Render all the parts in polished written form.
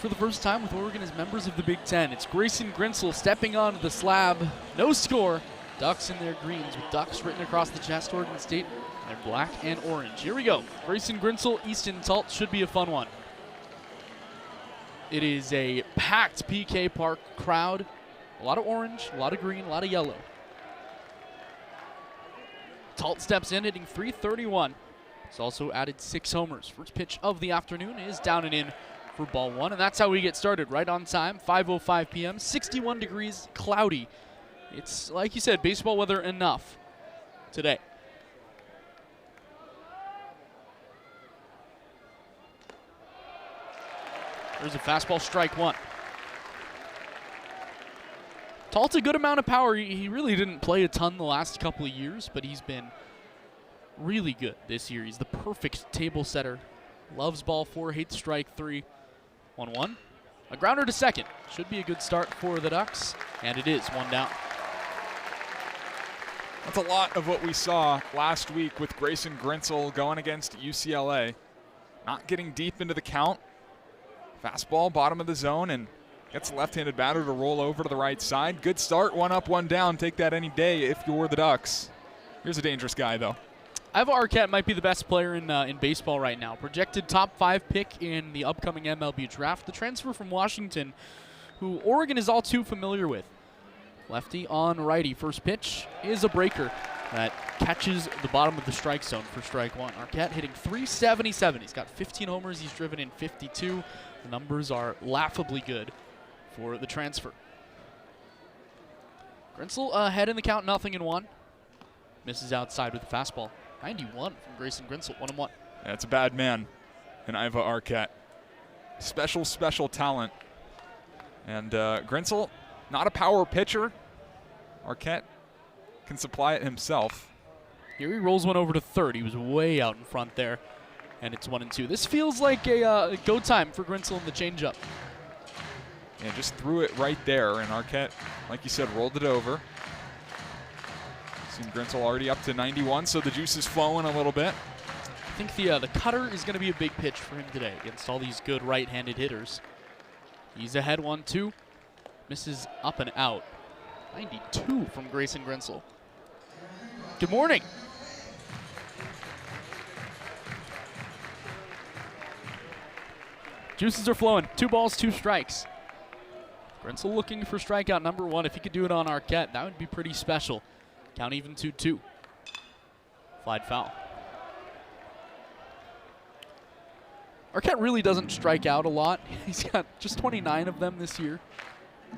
for the first time with Oregon as members of the Big Ten. It's Grayson Grinsel stepping onto the slab. No score. Ducks in their greens with Ducks written across the chest. Oregon State, they're black and orange. Here we go. Grayson Grinsel, Easton Talt. Should be a fun one. It is a packed PK Park crowd. A lot of orange, a lot of green, a lot of yellow. Talt steps in, hitting .331. He's also added 6 homers. First pitch of the afternoon is down and in for ball 1, and that's how we get started. Right on time, 5:05 p.m., 61 degrees, cloudy. It's, like you said, baseball weather enough today. There's a fastball, strike 1. Talt's a good amount of power. He really didn't play a ton the last couple of years, but he's been really good this year. He's the perfect table setter. Loves ball 4, hates strike 3. 1-1. A grounder to second. Should be a good start for the Ducks, and it is 1 down. That's a lot of what we saw last week with Grayson Grinsel going against UCLA. Not getting deep into the count. Fastball, bottom of the zone, and gets the left-handed batter to roll over to the right side. Good start, 1 up, 1 down. Take that any day if you're the Ducks. Here's a dangerous guy, though. Iva Arquette might be the best player in baseball right now. Projected top 5 pick in the upcoming MLB draft. The transfer from Washington, who Oregon is all too familiar with. Lefty on righty. First pitch is a breaker that catches the bottom of the strike zone for strike 1. Arquette hitting .377. He's got 15 homers. He's driven in 52. The numbers are laughably good for the transfer. Grinsel ahead in the count, 0-1. Misses outside with the fastball. 91 from Grayson Grinsel, 1-1. That's a bad man in Iva Arquette. Special, special talent. And Grinsel, not a power pitcher. Arquette can supply it himself. Here he rolls one over to third. He was way out in front there, and it's 1-2. This feels like a go time for Grinsel in the changeup. Yeah, just threw it right there, and Arquette, like you said, rolled it over. Seen Grinsel already up to 91, so the juice is flowing a little bit. I think the cutter is going to be a big pitch for him today against all these good right-handed hitters. He's ahead 1-2. Misses up and out. 92 from Grayson Grinsel. Good morning. Juices are flowing. 2 balls, 2 strikes. Grinsel looking for strikeout number 1. If he could do it on Arquette, that would be pretty special. Count even 2-2. Flied foul. Arquette really doesn't strike out a lot. He's got just 29 of them this year.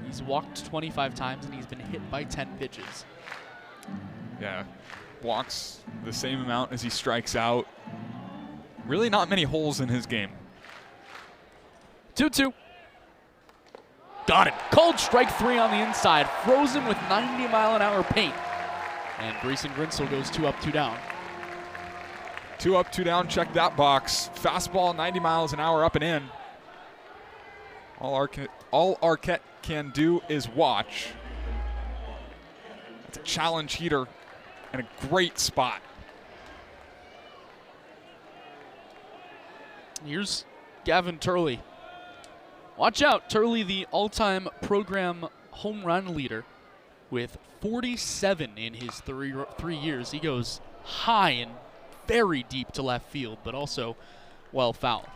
He's walked 25 times, and he's been hit by 10 pitches. Yeah, walks the same amount as he strikes out. Really not many holes in his game. 2-2. Got him. Called strike 3 on the inside. Frozen with 90-mile-an-hour paint. And Grayson Grinsel goes 2 up, 2 down. 2 up, 2 down. Check that box. Fastball, 90 miles an hour up and in. All Arquette can do is watch. It's a challenge heater and a great spot. Here's Gavin Turley. Watch out. Turley, the all-time program home run leader, with 47 in his 3 years. He goes high and very deep to left field, but also well foul.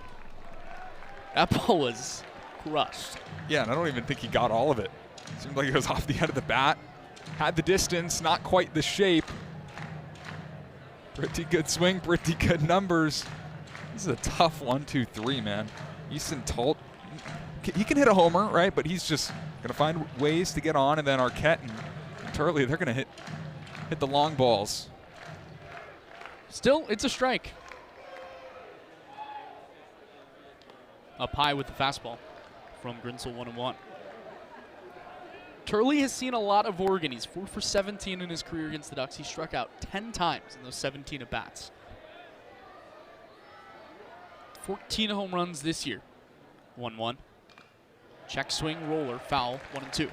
That ball was crushed. Yeah, and I don't even think he got all of it. Seemed like it was off the end of the bat. Had the distance, not quite the shape. Pretty good swing, pretty good numbers. This is a tough 1-2-3, man. Easton Talt, he can hit a homer, right? But he's just going to find ways to get on, and then Arquette and Turley, they're going to hit the long balls. Still, it's a strike. Up high with the fastball from Grinsel, 1-1. Turley has seen a lot of Oregon. He's 4 for 17 in his career against the Ducks. He struck out 10 times in those 17 at-bats. 14 home runs this year. 1-1. Check swing, roller, foul, 1-2.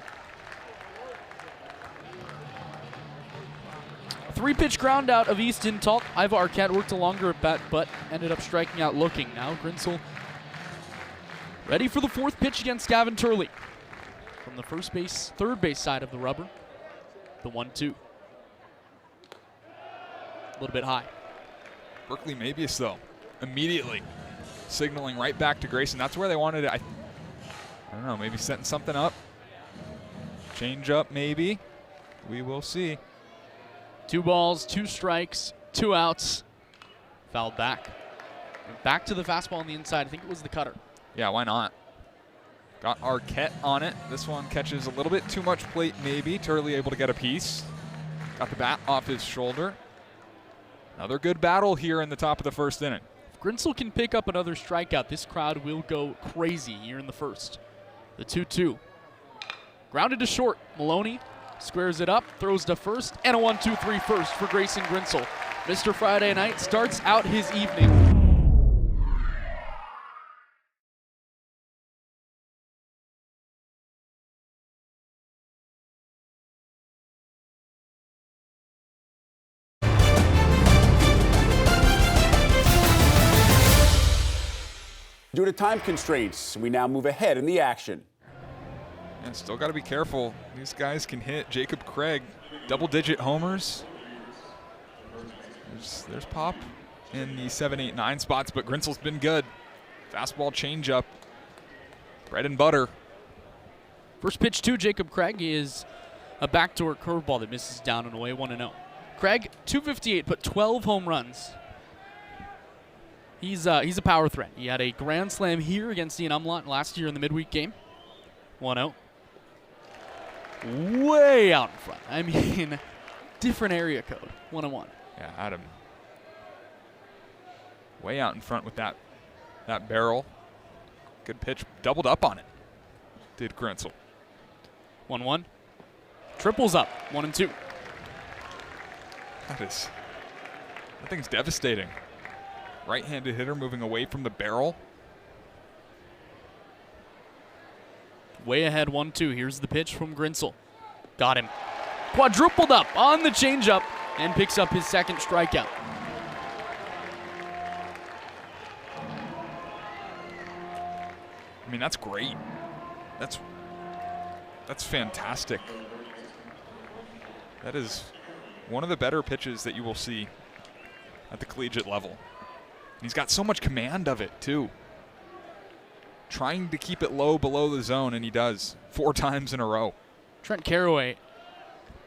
3-pitch ground out of Easton Talt. Iva Arquette worked a longer at bat, but ended up striking out looking. Now Grinsel Ready for the fourth pitch against Gavin Turley. From the third base side of the rubber. The 1-2. A little bit high. Berkeley Mabius, though, immediately signaling right back to Grayson. That's where they wanted it. I don't know, maybe setting something up. Change up, maybe. We will see. 2 balls, 2 strikes, 2 outs. Fouled back. Back to the fastball on the inside. I think it was the cutter. Yeah, why not? Got Arquette on it. This one catches a little bit too much plate, maybe. Turley able to get a piece. Got the bat off his shoulder. Another good battle here in the top of the first inning. If Grinzel can pick up another strikeout, this crowd will go crazy here in the first. The 2-2. Grounded to short. Maloney squares it up, throws to first, and a 1-2-3 first for Grayson Grinzel. Mr. Friday Night starts out his evening. Due to time constraints, we now move ahead in the action. And still got to be careful. These guys can hit. Jacob Craig, double-digit homers. There's pop in the 7, 8, 9 spots, but Grinzel's been good. Fastball changeup. Bread and butter. First pitch to Jacob Craig is a backdoor curveball that misses down and away, 1-0. Craig, 258, put 12 home runs. He's a power threat. He had a grand slam here against Ian Umlaut last year in the midweek game. 1-0. Way out in front. I mean, different area code. 1-1. Yeah, Adam. Way out in front with that barrel. Good pitch. Doubled up on it. Did Grinzel. 1-1. Triples up. 1-2. That thing's devastating. Right-handed hitter moving away from the barrel. Way ahead, 1-2. Here's the pitch from Grinzel. Got him. Quadrupled up on the changeup and picks up his second strikeout. I mean, that's great. That's fantastic. That is one of the better pitches that you will see at the collegiate level. He's got so much command of it, too. Trying to keep it low below the zone, and he does 4 times in a row. Trent Caraway,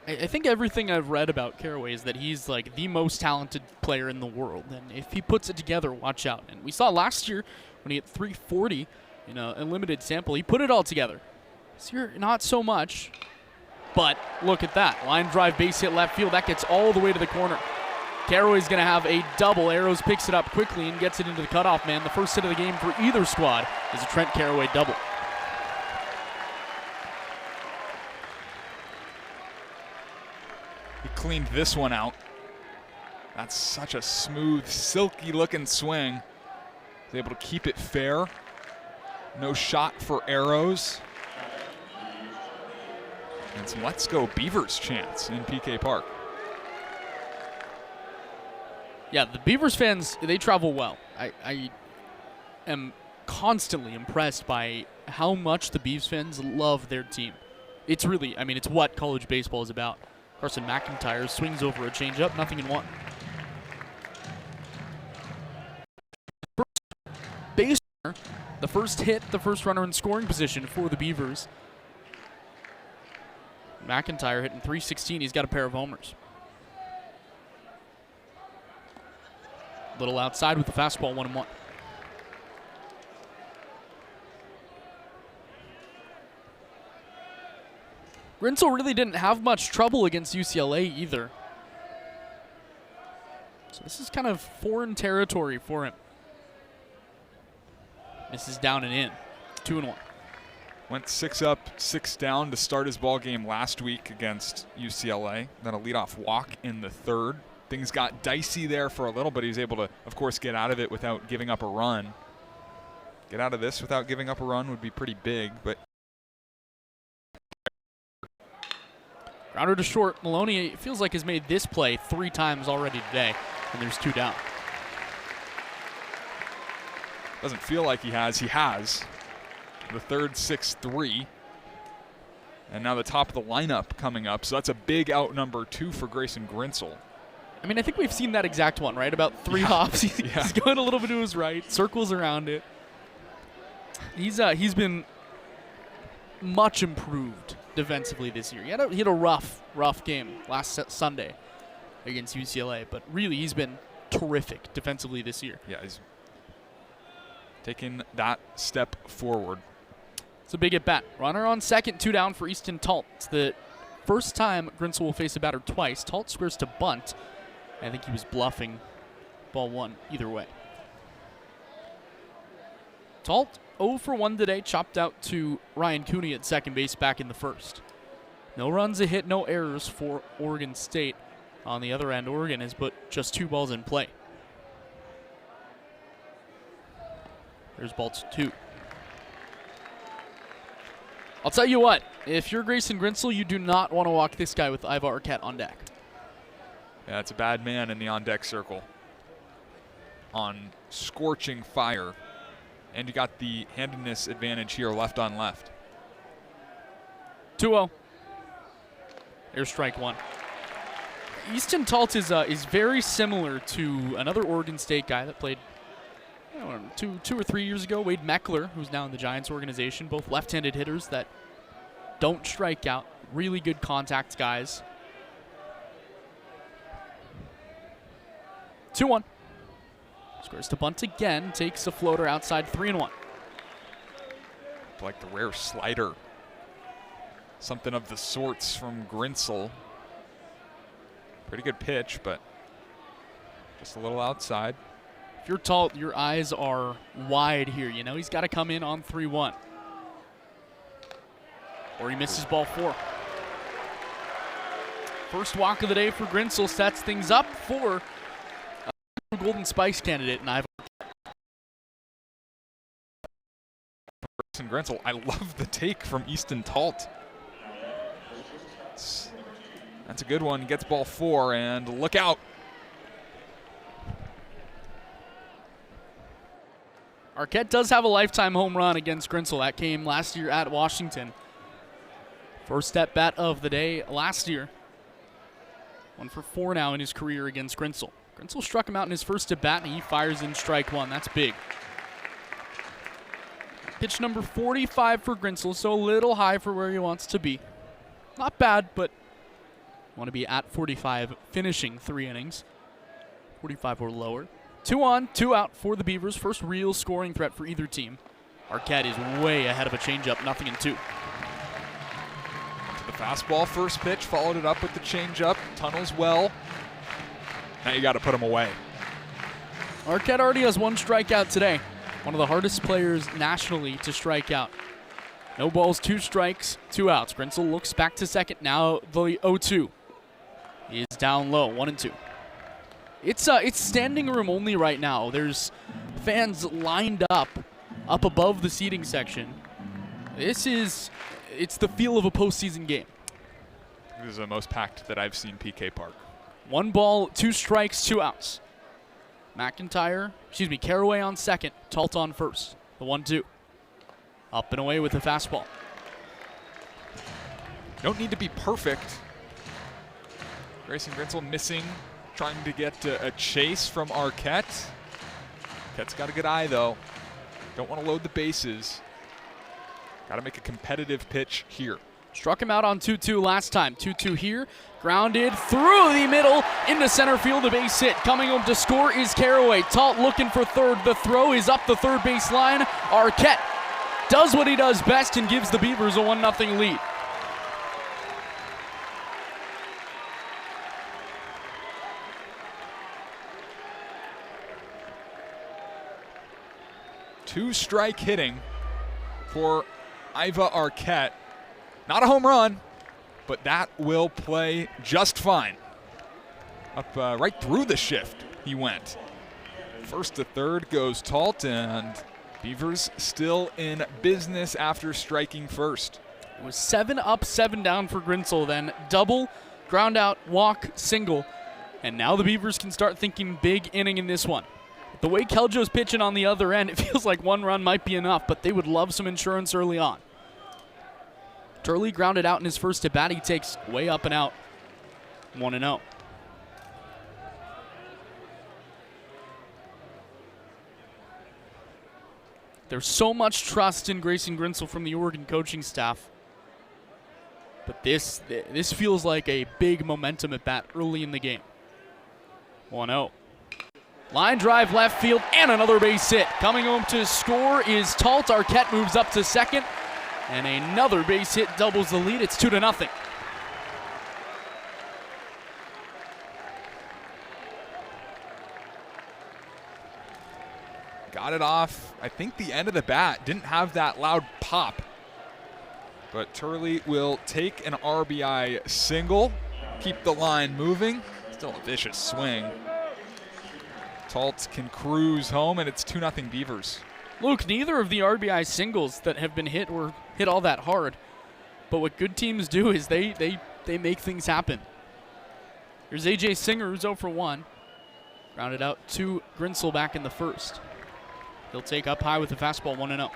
I think everything I've read about Caraway is that he's like the most talented player in the world. And if he puts it together, watch out. And we saw last year when he hit 340 in a limited sample, he put it all together. This year, not so much. But look at that. Line drive, base hit left field. That gets all the way to the corner. Caraway's going to have a double. Arrows picks it up quickly and gets it into the cutoff man. The first hit of the game for either squad is a Trent Caraway double. He cleaned this one out. That's such a smooth, silky-looking swing. He's able to keep it fair. No shot for Arrows. And some Let's Go Beavers chants in PK Park. Yeah, the Beavers fans, they travel well. I am constantly impressed by how much the Beavs fans love their team. It's really, I mean, it's what college baseball is about. Carson McIntyre swings over a changeup, nothing in one. Base runner, the first hit, the first runner in scoring position for the Beavers. McIntyre hitting .316. He's got a pair of homers. Little outside with the fastball, 1-1. Grinzel really didn't have much trouble against UCLA either. So this is kind of foreign territory for him. Misses down and in. 2-1. Went 6 up, 6 down to start his ball game last week against UCLA. Then a leadoff walk in the third. Things got dicey there for a little, but he was able to, of course, get out of it without giving up a run. Get out of this without giving up a run would be pretty big, but. Grounder to short. Maloney, it feels like, has made this play 3 times already today, and there's 2 down. Doesn't feel like he has. He has. the third 6-3. And now the top of the lineup coming up. So that's a big out number 2 for Grayson Grinzel. I mean, I think we've seen that exact one, right? About 3 hops. He's going a little bit to his right, circles around it. He's been much improved defensively this year. He had a rough game last Sunday against UCLA, but really he's been terrific defensively this year. Yeah, he's taking that step forward. It's a big at bat. Runner on second, 2 down for Easton Talt. It's the first time Grinzel will face a batter twice. Talt squares to bunt. I think he was bluffing ball 1 either way. Talt 0 for 1 today, chopped out to Ryan Cooney at second base back in the first. No runs, a hit, no errors for Oregon State. On the other end, Oregon has put just 2 balls in play. There's ball 2. I'll tell you what, if you're Grayson Grinzel, you do not want to walk this guy with Iva Arquette on deck. Yeah, it's a bad man in the on-deck circle. On scorching fire. And you got the handedness advantage here, left on left. 2-0. There's strike 1. Easton Talt is very similar to another Oregon State guy that played two or 3 years ago, Wade Meckler, who's now in the Giants organization. Both left-handed hitters that don't strike out. Really good contact guys. 2-1. Squares to bunt again. Takes a floater outside, 3-1. Like the rare slider. Something of the sorts from Grinzel. Pretty good pitch, but just a little outside. If you're Talt, your eyes are wide here. You know he's got to come in on 3-1. Or he misses ball 4. First walk of the day for Grinzel sets things up for a Golden Spikes candidate. And Grinzel, I love the take from Easton Talt. That's a good one. Gets ball 4, and look out. Arquette does have a lifetime home run against Grinzel. That came last year at Washington. First at bat of the day last year. 1 for 4 now in his career against Grinzel. Grinzel struck him out in his first at bat, and he fires in strike 1. That's big. Pitch number 45 for Grinzel, so a little high for where he wants to be. Not bad, but want to be at 45, finishing 3 innings. 45 or lower. 2 on, 2 out for the Beavers. First real scoring threat for either team. Arquette is way ahead of a changeup, 0-2. To the fastball, first pitch, followed it up with the changeup. Tunnels well. Now you got to put him away. Arquette already has 1 strikeout today. One of the hardest players nationally to strike out. No balls, 2 strikes, 2 outs. Grinzel looks back to second. Now the 0-2. He is down low, 1-2. It's standing room only right now. There's fans lined up above the seating section. It's the feel of a postseason game. This is the most packed that I've seen PK Park. 1 ball, 2 strikes, 2 outs. Caraway on second, Talt on first. The 1-2. Up and away with the fastball. Don't need to be perfect. Grayson Grinzel missing, trying to get a chase from Arquette. Arquette's got a good eye, though. Don't want to load the bases. Got to make a competitive pitch here. Struck him out on 2-2 last time. 2-2 here. Grounded through the middle into center field. A base hit. Coming home to score is Caraway. Talt looking for third. The throw is up the third base line. Arquette does what he does best and gives the Beavers a 1-0 lead. Two-strike hitting for Iva Arquette. Not a home run, but that will play just fine. Up right through the shift he went. First to third goes Talt, and Beavers still in business after striking first. It was 7 up, 7 down for Grinzel, then double, ground out, walk, single. And now the Beavers can start thinking big inning in this one. The way Keljo's pitching on the other end, it feels like one run might be enough, but they would love some insurance early on. Turley grounded out in his first at bat. He takes way up and out. 1-0. There's so much trust in Grayson Grinsel from the Oregon coaching staff. But this feels like a big momentum at bat early in the game. 1-0. Line drive left field and another base hit. Coming home to score is Talt. Arquette moves up to second. And another base hit doubles the lead. It's 2-0. Got it off, I think, the end of the bat. Didn't have that loud pop. But Turley will take an RBI single, keep the line moving. Still a vicious swing. Talt can cruise home, and it's 2-0 Beavers. Luke, neither of the RBI singles that have been hit were hit all that hard. But what good teams do is they make things happen. Here's A.J. Singer, who's 0 for 1. Grounded out to Grinsel back in the first. He'll take up high with the fastball, 1-0.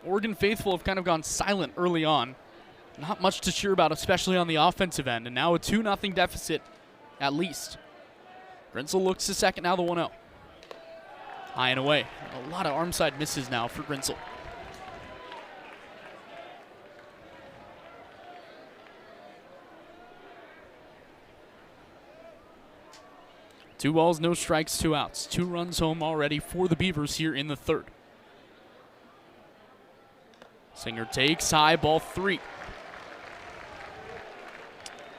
Oregon faithful have kind of gone silent early on. Not much to cheer about, especially on the offensive end. And now a 2-0 deficit at least. Grinsel looks to second, now the 1-0. High and away. A lot of arm side misses now for Grinsel. Two balls, no strikes, 2 outs. 2 runs home already for the Beavers here in the third. Singer takes high, ball 3.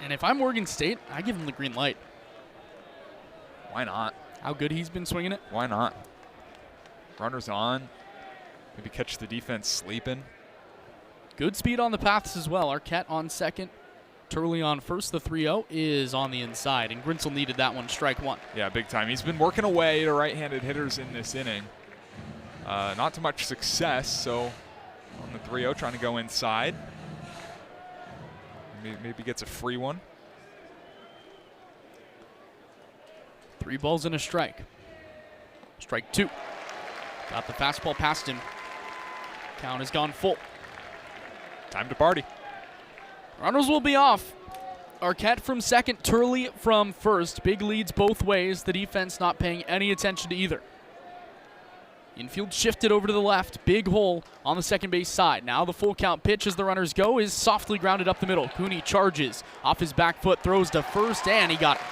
And if I'm Oregon State, I give him the green light. Why not? How good he's been swinging it. Why not? Runners on. Maybe catch the defense sleeping. Good speed on the paths as well. Arquette on second. Turley on first. The 3-0 is on the inside, and Grinsel needed that one, strike 1. Yeah, big time. He's been working away to right-handed hitters in this inning. Not too much success, so on the 3-0 trying to go inside. Maybe gets a free one. 3 balls and a strike. Strike 2. Got the fastball past him. Count has gone full. Time to party. Runners will be off. Arquette from second, Turley from first. Big leads both ways. The defense not paying any attention to either. Infield shifted over to the left. Big hole on the second base side. Now the full count pitch as the runners go is softly grounded up the middle. Cooney charges off his back foot, throws to first, and he got it.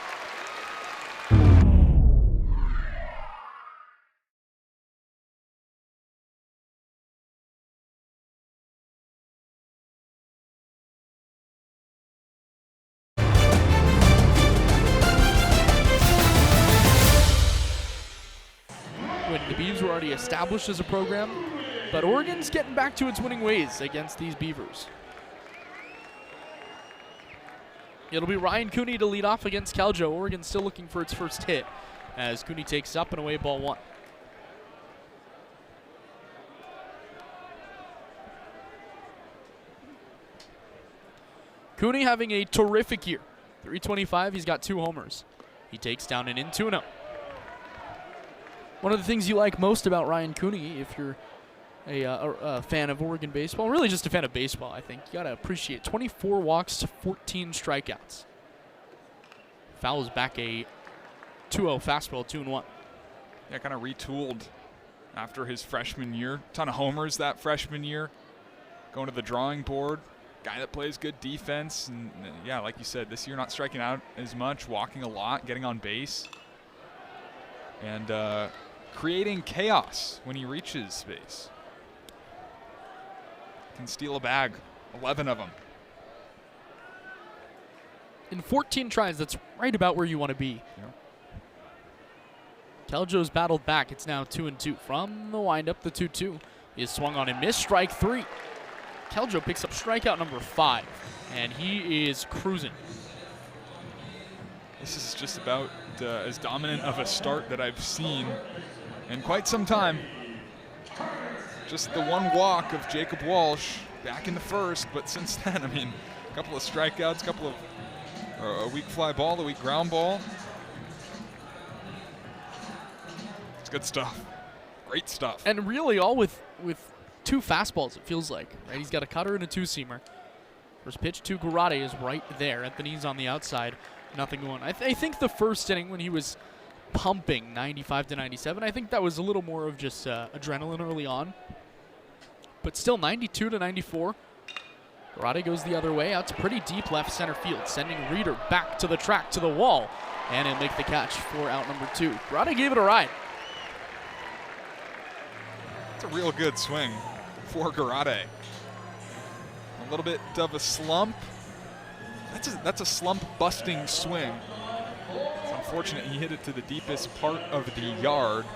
The Beavs were already established as a program, but Oregon's getting back to its winning ways against these Beavers. It'll be Ryan Cooney to lead off against Keljo. Oregon still looking for its first hit as Cooney takes up and away, ball 1. Cooney having a terrific year. 325, he's got 2 homers. He takes down and in 2-0. One of the things you like most about Ryan Cooney, if you're a fan of Oregon baseball, really just a fan of baseball, I think, you got to appreciate 24 walks to 14 strikeouts. Fouls back a 2-0 fastball, 2-1. Yeah, kind of retooled after his freshman year. Ton of homers that freshman year. Going to the drawing board. Guy that plays good defense. And yeah, like you said, this year not striking out as much, walking a lot, getting on base. And creating chaos when he reaches base. Can steal a bag, 11 of them. In 14 tries, that's right about where you want to be. Yeah. Keljo's battled back. It's now 2-2. From the windup, the 2-2 is swung on and missed. Strike 3. Keljo picks up strikeout number 5, and he is cruising. This is just about as dominant of a start that I've seen in quite some time. Just the one walk of Jacob Walsh back in the first, but since then, I mean, a couple of strikeouts, a couple of A weak fly ball, a weak ground ball. It's good stuff. Great stuff. And really all with 2 fastballs, it feels like. Right? He's got a cutter and a 2-seamer. First pitch to Garate is right there at the knees on the outside. Nothing going. I think the first inning when he was pumping 95 to 97, I think that was a little more of just adrenaline early on. But still 92 to 94. Garate goes the other way out to pretty deep left center field, sending Reeder back to the track, to the wall, and he'll make the catch for out number 2. Garate gave it a ride. It's a real good swing for Garate. A little bit of a slump. That's a slump-busting swing. It's unfortunate he hit it to the deepest part of the yard.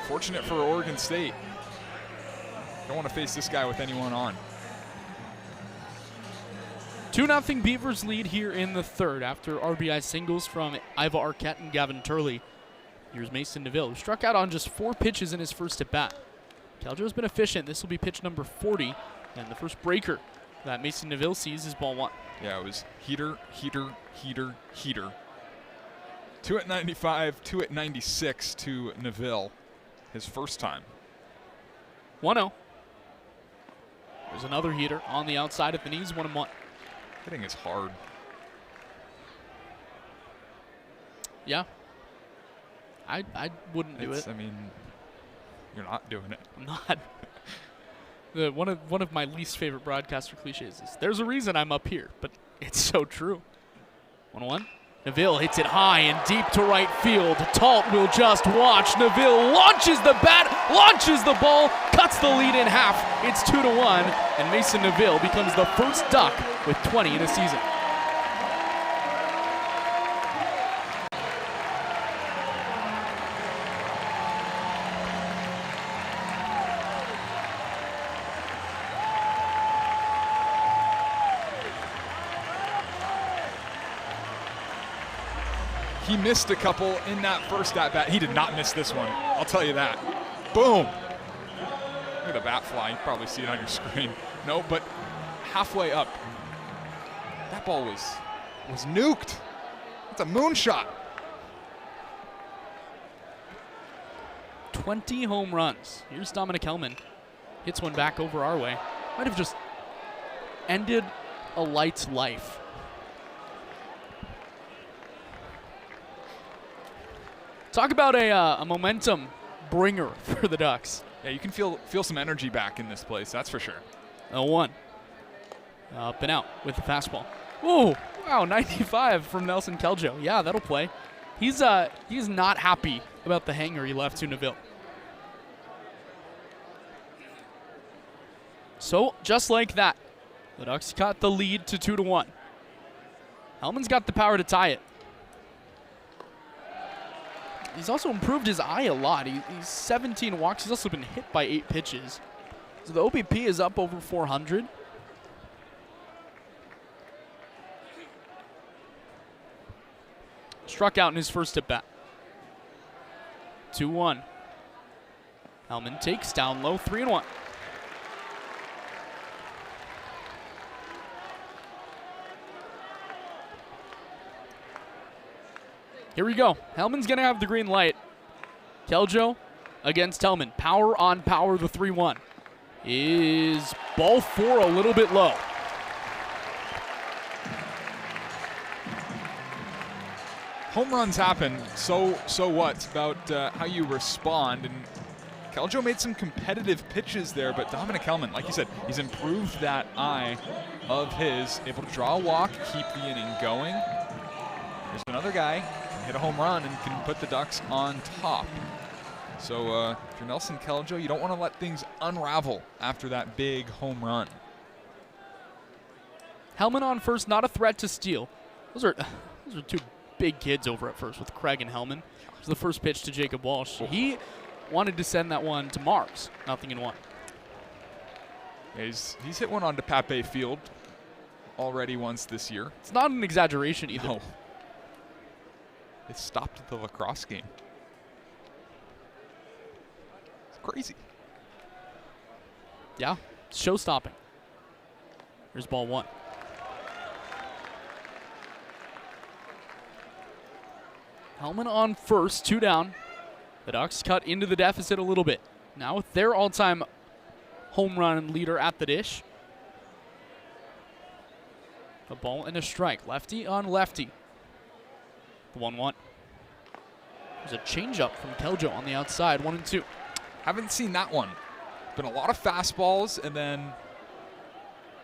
Fortunate for Oregon State. Don't want to face this guy with anyone on. 2-0 Beavers lead here in the third after RBI singles from Iva Arquette and Gavin Turley. Here's Mason Neville, who struck out on just 4 pitches in his first at-bat. Keljo's been efficient. This will be pitch number 40, and the first breaker that Mason Neville sees is ball 1. Yeah, it was heater, heater, heater, heater. 2 at 95, 2 at 96 to Neville, his first time. 1-0. There's another heater on the outside at the knees, 1-1. Hitting is hard. Yeah. I wouldn't do it. I mean, you're not doing it. I'm not. One of my least favorite broadcaster cliches is, there's a reason I'm up here, but it's so true. 1-1. Neville hits it high and deep to right field. Talt will just watch. Neville launches the bat, launches the ball, cuts the lead in half. It's 2-1, and Mason Neville becomes the first Duck with 20 in a season. He missed a couple in that first at-bat. He did not miss this one, I'll tell you that. Boom. Look at the bat fly. You probably see it on your screen. No, but halfway up. That ball was nuked. It's a moonshot. 20 home runs. Here's Dominic Hellman. Hits one back over our way. Might have just ended a Light's life. Talk about a momentum bringer for the Ducks. Yeah, you can feel some energy back in this place, that's for sure. 0-1. Up and out with the fastball. Ooh, wow, 95 from Nelson Keljo. Yeah, that'll play. He's not happy about the hanger he left to Neville. So, just like that, the Ducks got the lead to 2-1. Hellman's got the power to tie it. He's also improved his eye a lot. He's 17 walks. He's also been hit by 8 pitches. So the OBP is up over 400. Struck out in his first at bat. 2-1. Hellman takes down low, 3-1. Here we go. Hellman's going to have the green light. Keljo against Hellman. Power on power, the 3-1. Is ball 4 a little bit low. Home runs happen, so what? It's about how you respond. And Keljo made some competitive pitches there, but Dominic Hellman, like you said, he's improved that eye of his, able to draw a walk, keep the inning going. There's another guy, hit a home run and can put the Ducks on top. So if you're Nelson Keljo, you don't want to let things unravel after that big home run. Hellman on first, not a threat to steal. Those are 2 big kids over at first with Craig and Hellman. It was the first pitch to Jacob Walsh. He wanted to send that one to Mars. 0-1. Yeah, he's hit one onto Pape Field already once this year. It's not an exaggeration either. No. It stopped at the lacrosse game. It's crazy. Yeah, it's show-stopping. Here's ball 1. Hellman on first, 2 down. The Ducks cut into the deficit a little bit. Now with their all-time home run leader at the dish. A ball and a strike. Lefty on lefty. The 1-1. There's a changeup from Keljo on the outside, 1-2. Haven't seen that one. Been a lot of fastballs and then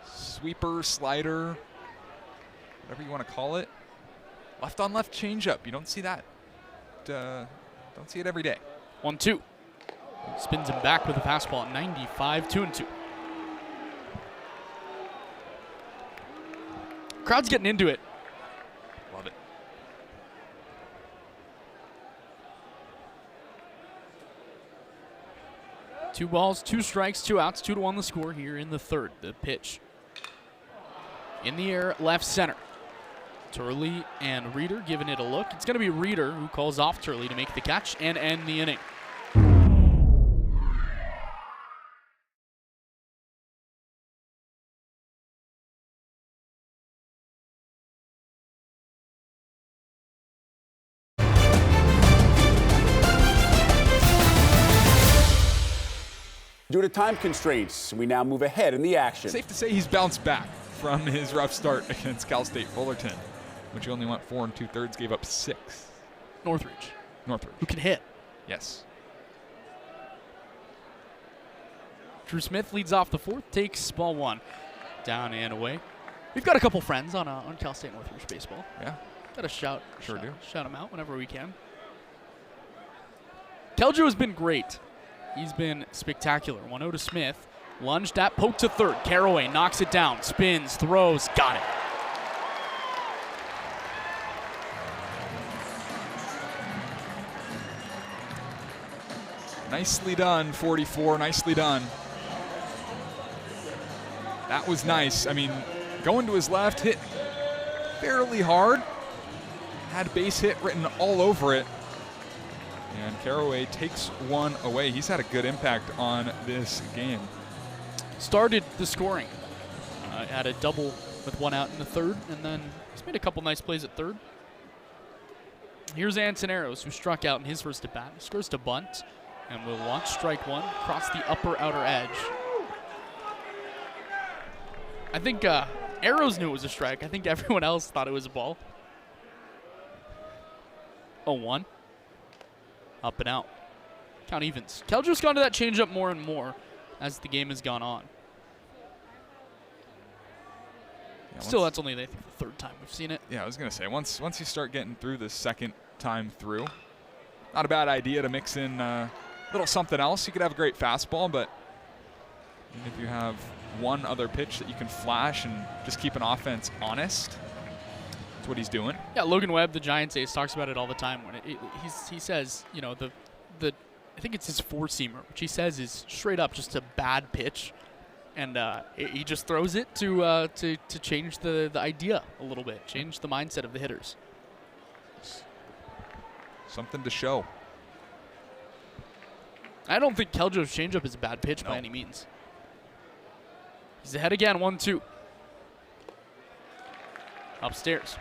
sweeper, slider, whatever you want to call it. Left on left changeup. You don't see that. Don't see it every day. 1-2. Spins him back with a fastball at 95, 2-2. Crowd's getting into it. Love it. Two balls, 2 strikes, 2 outs, 2-1 the score here in the third. The pitch in the air, left center. Turley and Reeder giving it a look. It's going to be Reeder who calls off Turley to make the catch and end the inning. Due to time constraints, we now move ahead in the action. Safe to say he's bounced back from his rough start against Cal State Fullerton, which only went 4 2/3, gave up 6. Northridge, Northridge. who can hit. Yes. Drew Smith leads off the fourth, takes ball 1. Down and away. We've got a couple friends on Cal State Northridge baseball. Yeah. Got to shout do. Shout them out whenever we can. Keljo has been great. He's been spectacular. 1-0 to Smith. Lunged at, poked to third. Caraway knocks it down, spins, throws, got it. Nicely done, 44. Nicely done. That was nice. I mean, going to his left, hit fairly hard. Had base hit written all over it. And Caraway takes one away. He's had a good impact on this game. Started the scoring. Had a double with 1 out in the third, and then he's made a couple nice plays at third. Here's Antoneros, who struck out in his first at bat. He scores to bunt, and will launch strike 1 across the upper outer edge. I think Arrows knew it was a strike. I think everyone else thought it was a ball. 0-1. Up and out. Count evens. Keljo's gone to that changeup more and more as the game has gone on. Yeah, Still, that's only I think, the third time we've seen it. Yeah, I was going to say, once you start getting through the second time through, not a bad idea to mix in a little something else. You could have a great fastball, but even if you have one other pitch that you can flash and just keep an offense honest, that's what he's doing. Yeah, Logan Webb, the Giants ace, talks about it all the time. When he says, you know, the I think it's his 4-seamer, which he says is straight up just a bad pitch, and he just throws it to change the idea a little bit, change the mindset of the hitters. Something to show. I don't think Keljo's changeup is a bad pitch by any means. He's ahead again, 1-2. Upstairs.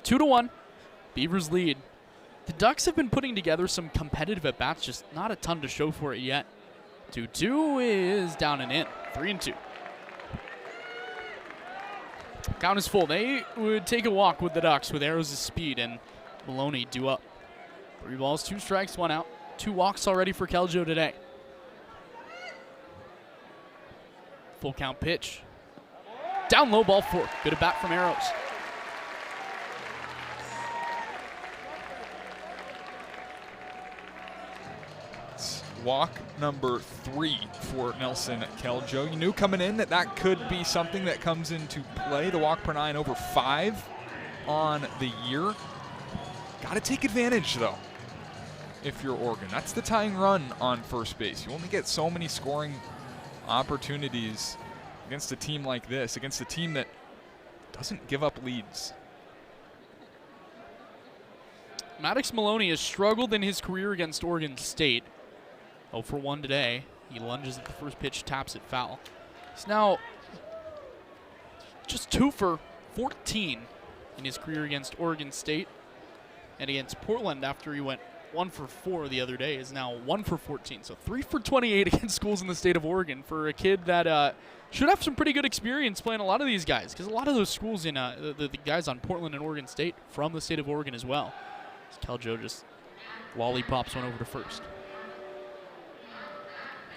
2-1. Beavers lead. The Ducks have been putting together some competitive at-bats, just not a ton to show for it yet. 2-2 is down and in. 3-2. Count is full. They would take a walk with the Ducks with Arrows' speed and Maloney due up. 3 balls, 2 strikes, 1 out. 2 walks already for Keljo today. Full count pitch. Down low, ball 4. Good at bat from Arrows. Walk number 3 for Nelson Keljo. You knew coming in that could be something that comes into play. The walk per 9 over 5 on the year. Got to take advantage, though, if you're Oregon. That's the tying run on first base. You only get so many scoring opportunities against a team like this, against a team that doesn't give up leads. Maddox Maloney has struggled in his career against Oregon State. 0 for 1 today. He lunges at the first pitch, taps it foul. He's now just 2 for 14 in his career against Oregon State, and against Portland after he went 1 for 4 the other day is now 1 for 14. So 3 for 28 against schools in the state of Oregon for a kid that should have some pretty good experience playing a lot of these guys, because a lot of those schools in the guys on Portland and Oregon State from the state of Oregon as well. Keljo just lollipops one over to first.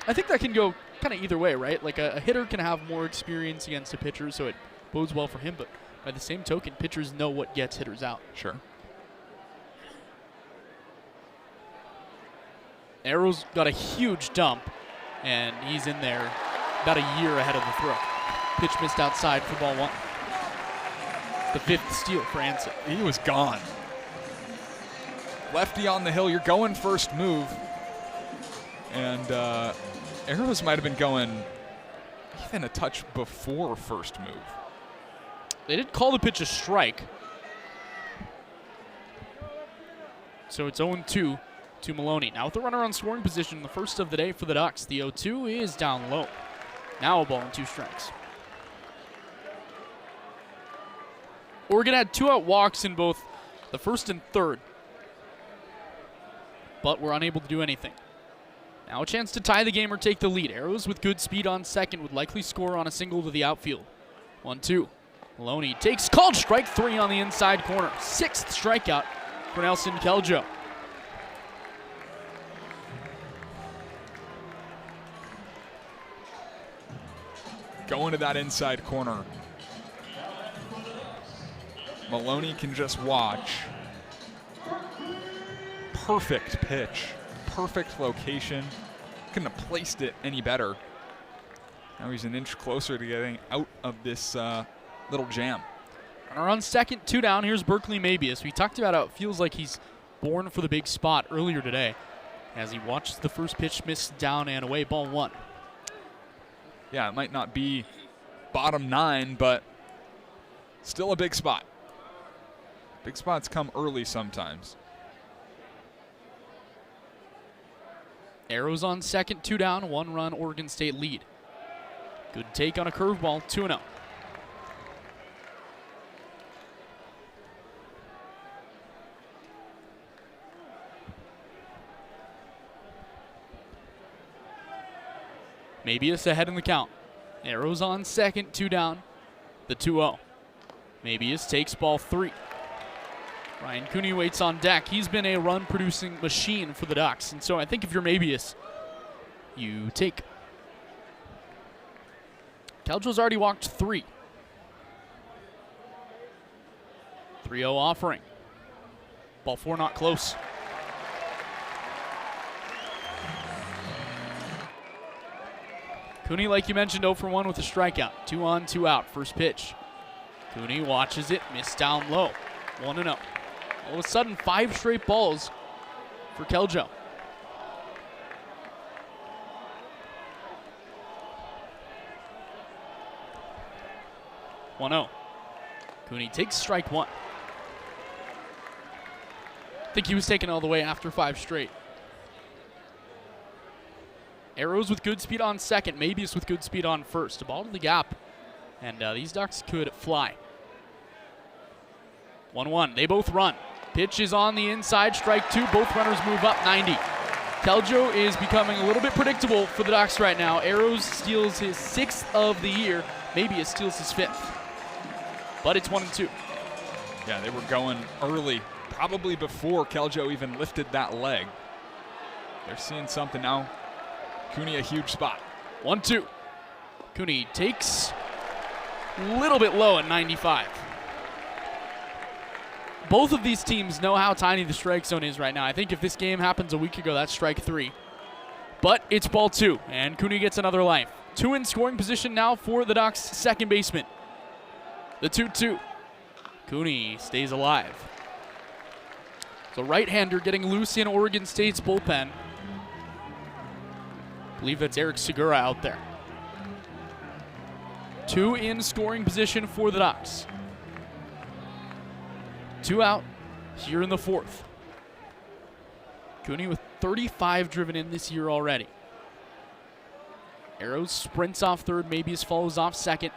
I think that can go kind of either way, right? Like a hitter can have more experience against a pitcher, so it bodes well for him, but by the same token, pitchers know what gets hitters out. Sure. Arrow's got a huge dump, and he's in there about a year ahead of the throw. Pitch missed outside for ball 1. The 5th steal for Anson. He was gone. Lefty on the hill, you're going first move. And Arrows might have been going even a touch before first move. They did call the pitch a strike. So it's 0-2 to Maloney. Now with the runner on scoring position, the first of the day for the Ducks. The 0-2 is down low. Now a ball and 2 strikes. Oregon had 2 out walks in both the first and third, but were unable to do anything. Now a chance to tie the game or take the lead. Arrows with good speed on second would likely score on a single to the outfield. 1-2. Maloney takes called strike 3 on the inside corner. 6th strikeout for Nelson Keljo. Going to that inside corner. Maloney can just watch. Perfect pitch. Perfect location. Couldn't have placed it any better. Now he's an inch closer to getting out of this little jam. Runner on second, 2 down. Here's Berkeley Mabius. We talked about how it feels like he's born for the big spot earlier today as he watched the first pitch miss down and away, ball 1. Yeah, it might not be bottom 9, but still a big spot. Big spots come early sometimes. Arrows on second, 2 down, 1-run Oregon State lead. Good take on a curveball, 2-0. Mabius ahead in the count. Arrows on second, 2 down, the 2-0. Mabius takes ball 3. Ryan Cooney waits on deck. He's been a run-producing machine for the Ducks, and so I think if you're Mabius, you take. Keljo's already walked 3. 3-0 offering. Ball 4 not close. Cooney, like you mentioned, 0 for 1 with a strikeout. 2 on, 2 out. First pitch. Cooney watches it, missed down low. 1-0. All of a sudden, 5 straight balls for Keljo. Cooney takes strike 1. I think he was taken all the way after 5 straight. Arrows with good speed on second. Mabius with good speed on first. A ball to the gap. And these Ducks could fly. 1-1. They both run. Pitch is on the inside. Strike 2. Both runners move up 90. Keljo is becoming a little bit predictable for the Ducks right now. Arrows steals his 6th of the year. Mabius steals his 5th. But it's 1-2. Yeah, they were going early, probably before Keljo even lifted that leg. They're seeing something now. Cooney a huge spot. 1-2. Cooney takes a little bit low at 95. Both of these teams know how tiny the strike zone is right now. I think if this game happens a week ago, that's strike 3. But it's ball 2, and Cooney gets another life. 2 in scoring position now for the Ducks' second baseman. The 2-2. Cooney stays alive. So right-hander getting loose in Oregon State's bullpen. I believe that's Eric Segura out there. 2 in scoring position for the Ducks. 2 out here in the 4th. Cooney with 35 driven in this year already. Arrows sprints off third. Mabius follows off second.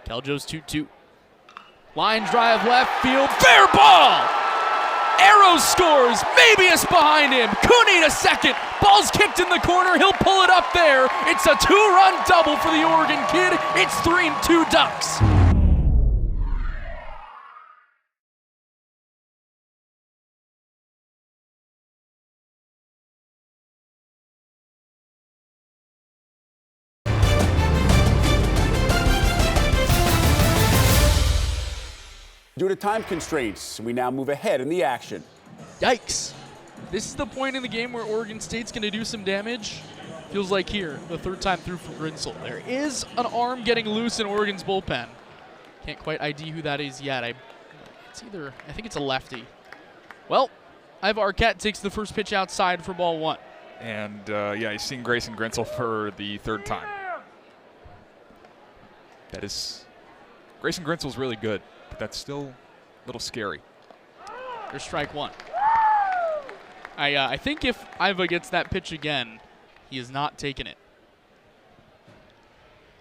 Keljo's 2-2. Line drive left field, fair ball! Arrows scores, Mabius behind him, Cooney to second, ball's kicked in the corner, he'll pull it up there. It's a 2-run double for the Oregon kid, it's 3-2 Ducks. Due to time constraints, we now move ahead in the action. Yikes. This is the point in the game where Oregon State's going to do some damage. Feels like here, the third time through for Grinsel. There is an arm getting loose in Oregon's bullpen. Can't quite ID who that is yet. I think it's a lefty. Well, Iva Arquette takes the first pitch outside for ball 1. And yeah, he's seeing Grayson Grinsel for the third time. Grayson Grinsel's really good, but that's still a little scary. There's strike 1. I think if Iva gets that pitch again, he is not taking it.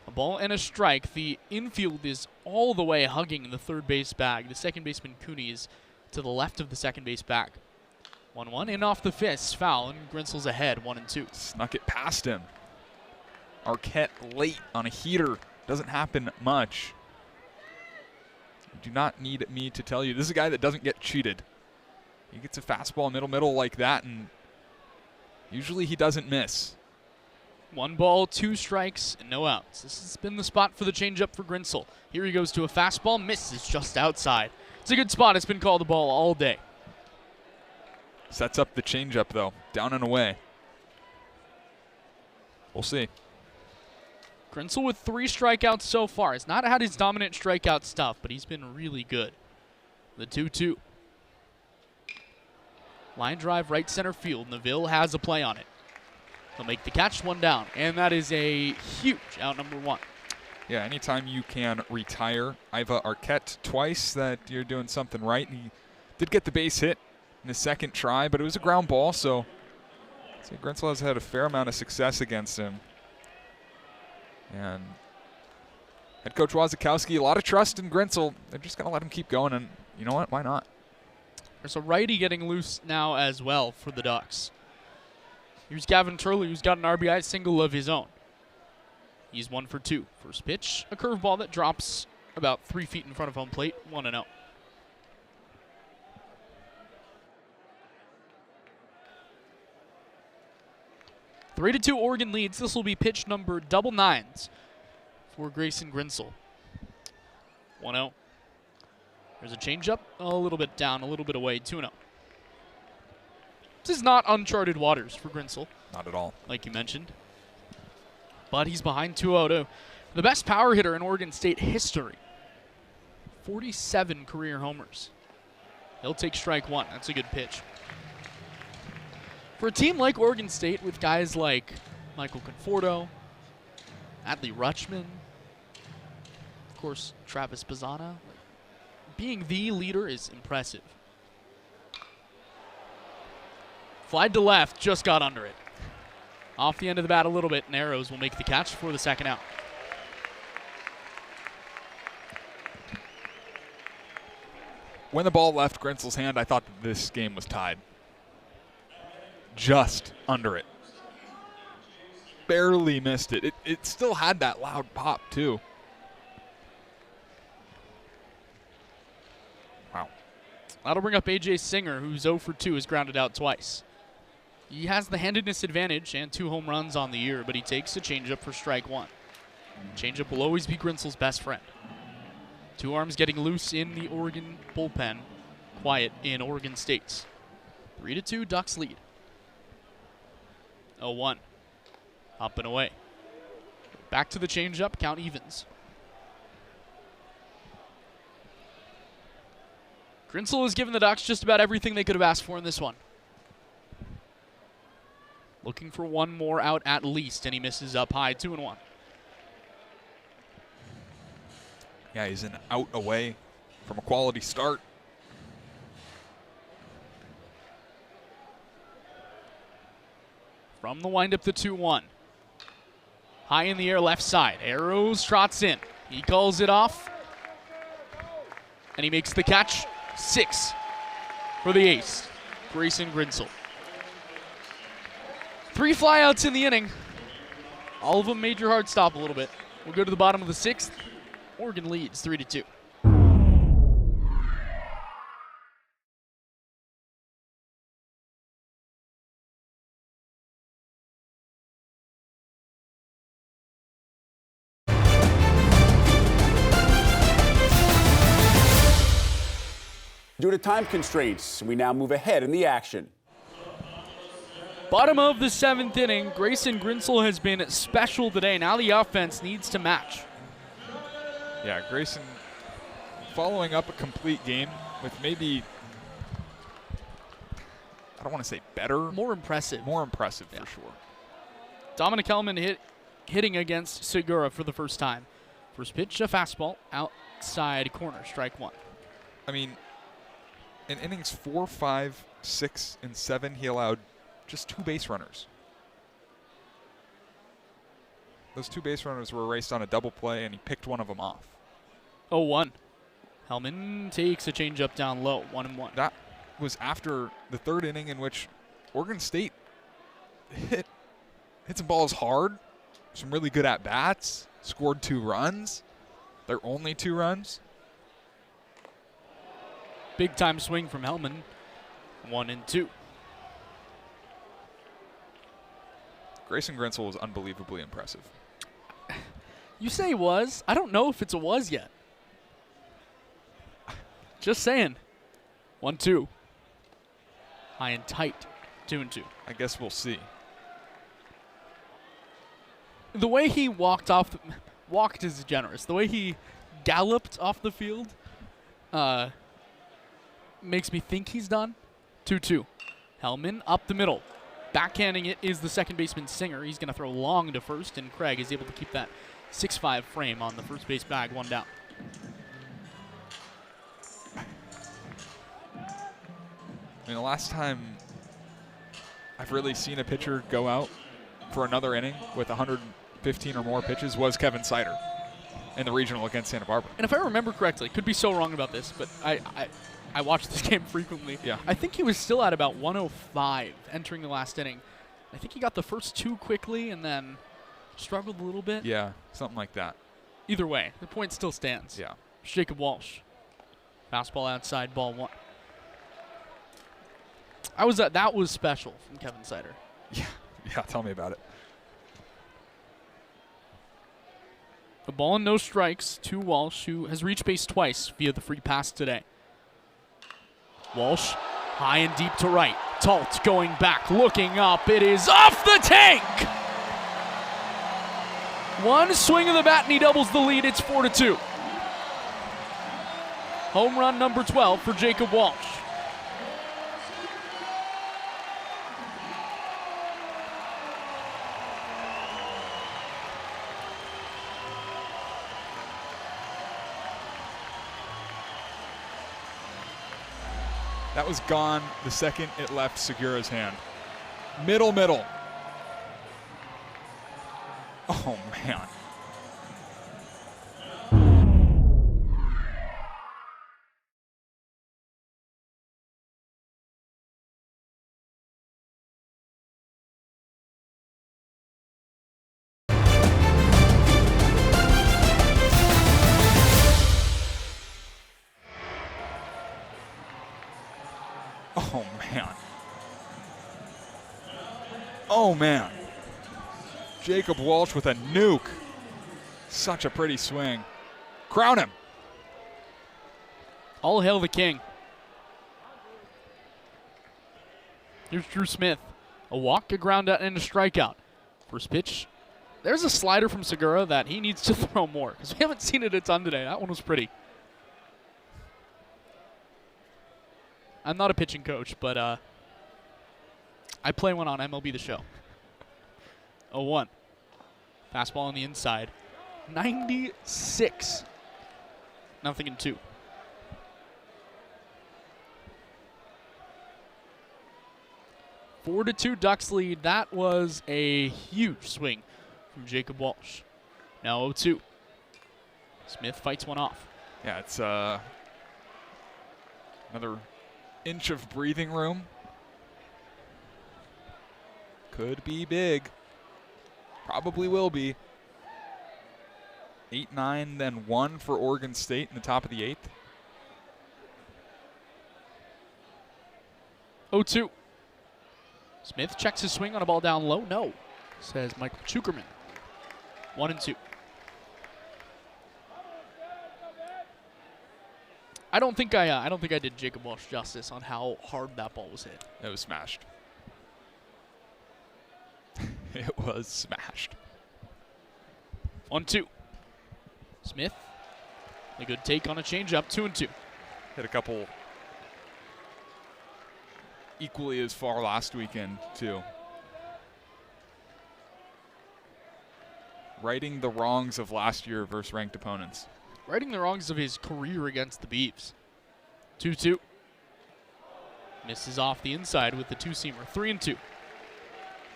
A ball and a strike. The infield is all the way hugging the third base bag. The second baseman Cooney is to the left of the second base bag. 1-1 in off the fist, foul, and Grinsel's ahead, 1-2. Snuck it past him. Arquette late on a heater. Doesn't happen much. You do not need me to tell you. This is a guy that doesn't get cheated. He gets a fastball middle like that, and usually he doesn't miss. 1 ball, 2 strikes, and no outs. This has been the spot for the changeup for Grinsel. Here he goes to a fastball, misses just outside. It's a good spot. It's been called a ball all day. Sets up the changeup, though. Down and away. We'll see. Grinsel with 3 strikeouts so far. He's not had his dominant strikeout stuff, but he's been really good. The 2-2. Line drive right center field. Neville has a play on it. He'll make the catch, 1 down. And that is a huge out number 1. Yeah, anytime you can retire Iva Arquette twice, that you're doing something right. He did get the base hit in his second try, but it was a ground ball, so I'd say Grinsel has had a fair amount of success against him. And head coach Wazakowski, a lot of trust in Grinsel. They're just going to let him keep going, and you know what? Why not? There's a righty getting loose now as well for the Ducks. Here's Gavin Turley, who's got an RBI single of his own. He's 1 for 2. First pitch, a curveball that drops about 3 feet in front of home plate, 1-0. Three to 2 Oregon leads. This will be pitch number 9s for Grayson Grinsel. 1-0. There's a changeup, a little bit down, a little bit away, 2-0. This is not uncharted waters for Grinsel. Not at all. Like you mentioned. But he's behind 2-0. The best power hitter in Oregon State history. 47 career homers. He'll take strike 1. That's a good pitch. For a team like Oregon State with guys like Michael Conforto, Adley Rutschman, of course, Travis Pisana, being the leader is impressive. Fly to left, just got under it. Off the end of the bat a little bit, and Arrows will make the catch for the second out. When the ball left Grinsel's hand, I thought that this game was tied. Just under it. Barely missed it. It still had that loud pop, too. Wow. That'll bring up A.J. Singer, who's 0 for 2, has grounded out twice. He has the handedness advantage and 2 home runs on the year, but he takes a changeup for strike 1. Changeup will always be Grinsel's best friend. 2 arms getting loose in the Oregon bullpen. Quiet in Oregon State. 3-2, Ducks lead. 0-1. Up and away. Back to the changeup, count evens. Grinsel has given the Ducks just about everything they could have asked for in this one. Looking for 1 more out at least, and he misses up high, 2-1. Yeah, he's an out away from a quality start. From the windup, the 2-1. High in the air, left side. Arrows trots in. He calls it off. And he makes the catch. 6 for the ace, Grayson Grinsel. 3 flyouts in the inning. All of them made your heart stop a little bit. We'll go to the bottom of the 6th. Oregon leads 3-2. Due to time constraints, we now move ahead in the action. Bottom of the 7th inning, Grayson Grinsel has been special today. Now the offense needs to match. Yeah, Grayson following up a complete game with maybe, I don't want to say better. More impressive. More impressive, Yeah. for sure. Dominic Hellman hitting against Segura for the first time. First pitch, a fastball, outside corner, strike 1. I mean, in innings 4, 5, 6, and 7, he allowed just 2 base runners. Those 2 base runners were erased on a double play, and he picked one of them off. 0-1. Hellman takes a changeup down low, 1-1. That was after the 3rd inning, in which Oregon State hit some balls hard, some really good at-bats, scored 2 runs, their only 2 runs. Big time swing from Hellman, 1-2. Grayson Grinsel was unbelievably impressive. You say was. I don't know if it's a was yet. Just saying. 1-2. High and tight. 2-2. I guess we'll see. The way he walked is generous. The way he galloped off the field makes me think he's done. 2-2. Hellman up the middle. Backhanding it is the second baseman Singer. He's going to throw long to first, and Craig is able to keep that 6-5 frame on the first base bag, 1 down. I mean, the last time I've really seen a pitcher go out for another inning with 115 or more pitches was Kevin Sider in the regional against Santa Barbara. And if I remember correctly, could be so wrong about this, but I watch this game frequently. Yeah. I think he was still at about 105 entering the last inning. I think he got the first 2 quickly and then struggled a little bit. Yeah, something like that. Either way, the point still stands. Yeah. Jacob Walsh. Fastball outside, ball 1. That was special from Kevin Sider. Yeah, tell me about it. A ball and no strikes to Walsh, who has reached base twice via the free pass today. Walsh, high and deep to right. Talt going back, looking up. It is off the tank! One swing of the bat and he doubles the lead. It's 4-2. Home run number 12 for Jacob Walsh. That was gone the second it left Segura's hand. Middle. Oh, man. Oh, man. Jacob Walsh with a nuke. Such a pretty swing. Crown him. All hail the king. Here's Drew Smith. A walk, a ground out, and a strikeout. First pitch. There's a slider from Segura that he needs to throw more because we haven't seen it a ton today. That one was pretty. I'm not a pitching coach, but I play one on MLB The Show. 0-1. Fastball on the inside. 96. 0-2. Four to 2 Ducks lead. That was a huge swing from Jacob Walsh. Now 0-2. Smith fights one off. Yeah, it's another inch of breathing room. Could be big. Probably will be. 8-9, then 1 for Oregon State in the top of the 8th. 0-2. Smith checks his swing on a ball down low. No, says Michael Chukerman. 1-2. I don't think I did Jacob Walsh justice on how hard that ball was hit. It was smashed. It was smashed. 1-2. Smith, a good take on a changeup. 2-2. Hit a couple equally as far last weekend, too. Righting the wrongs of last year versus ranked opponents. Righting the wrongs of his career against the Beavs. 2-2. Misses off the inside with the two-seamer. 3-2.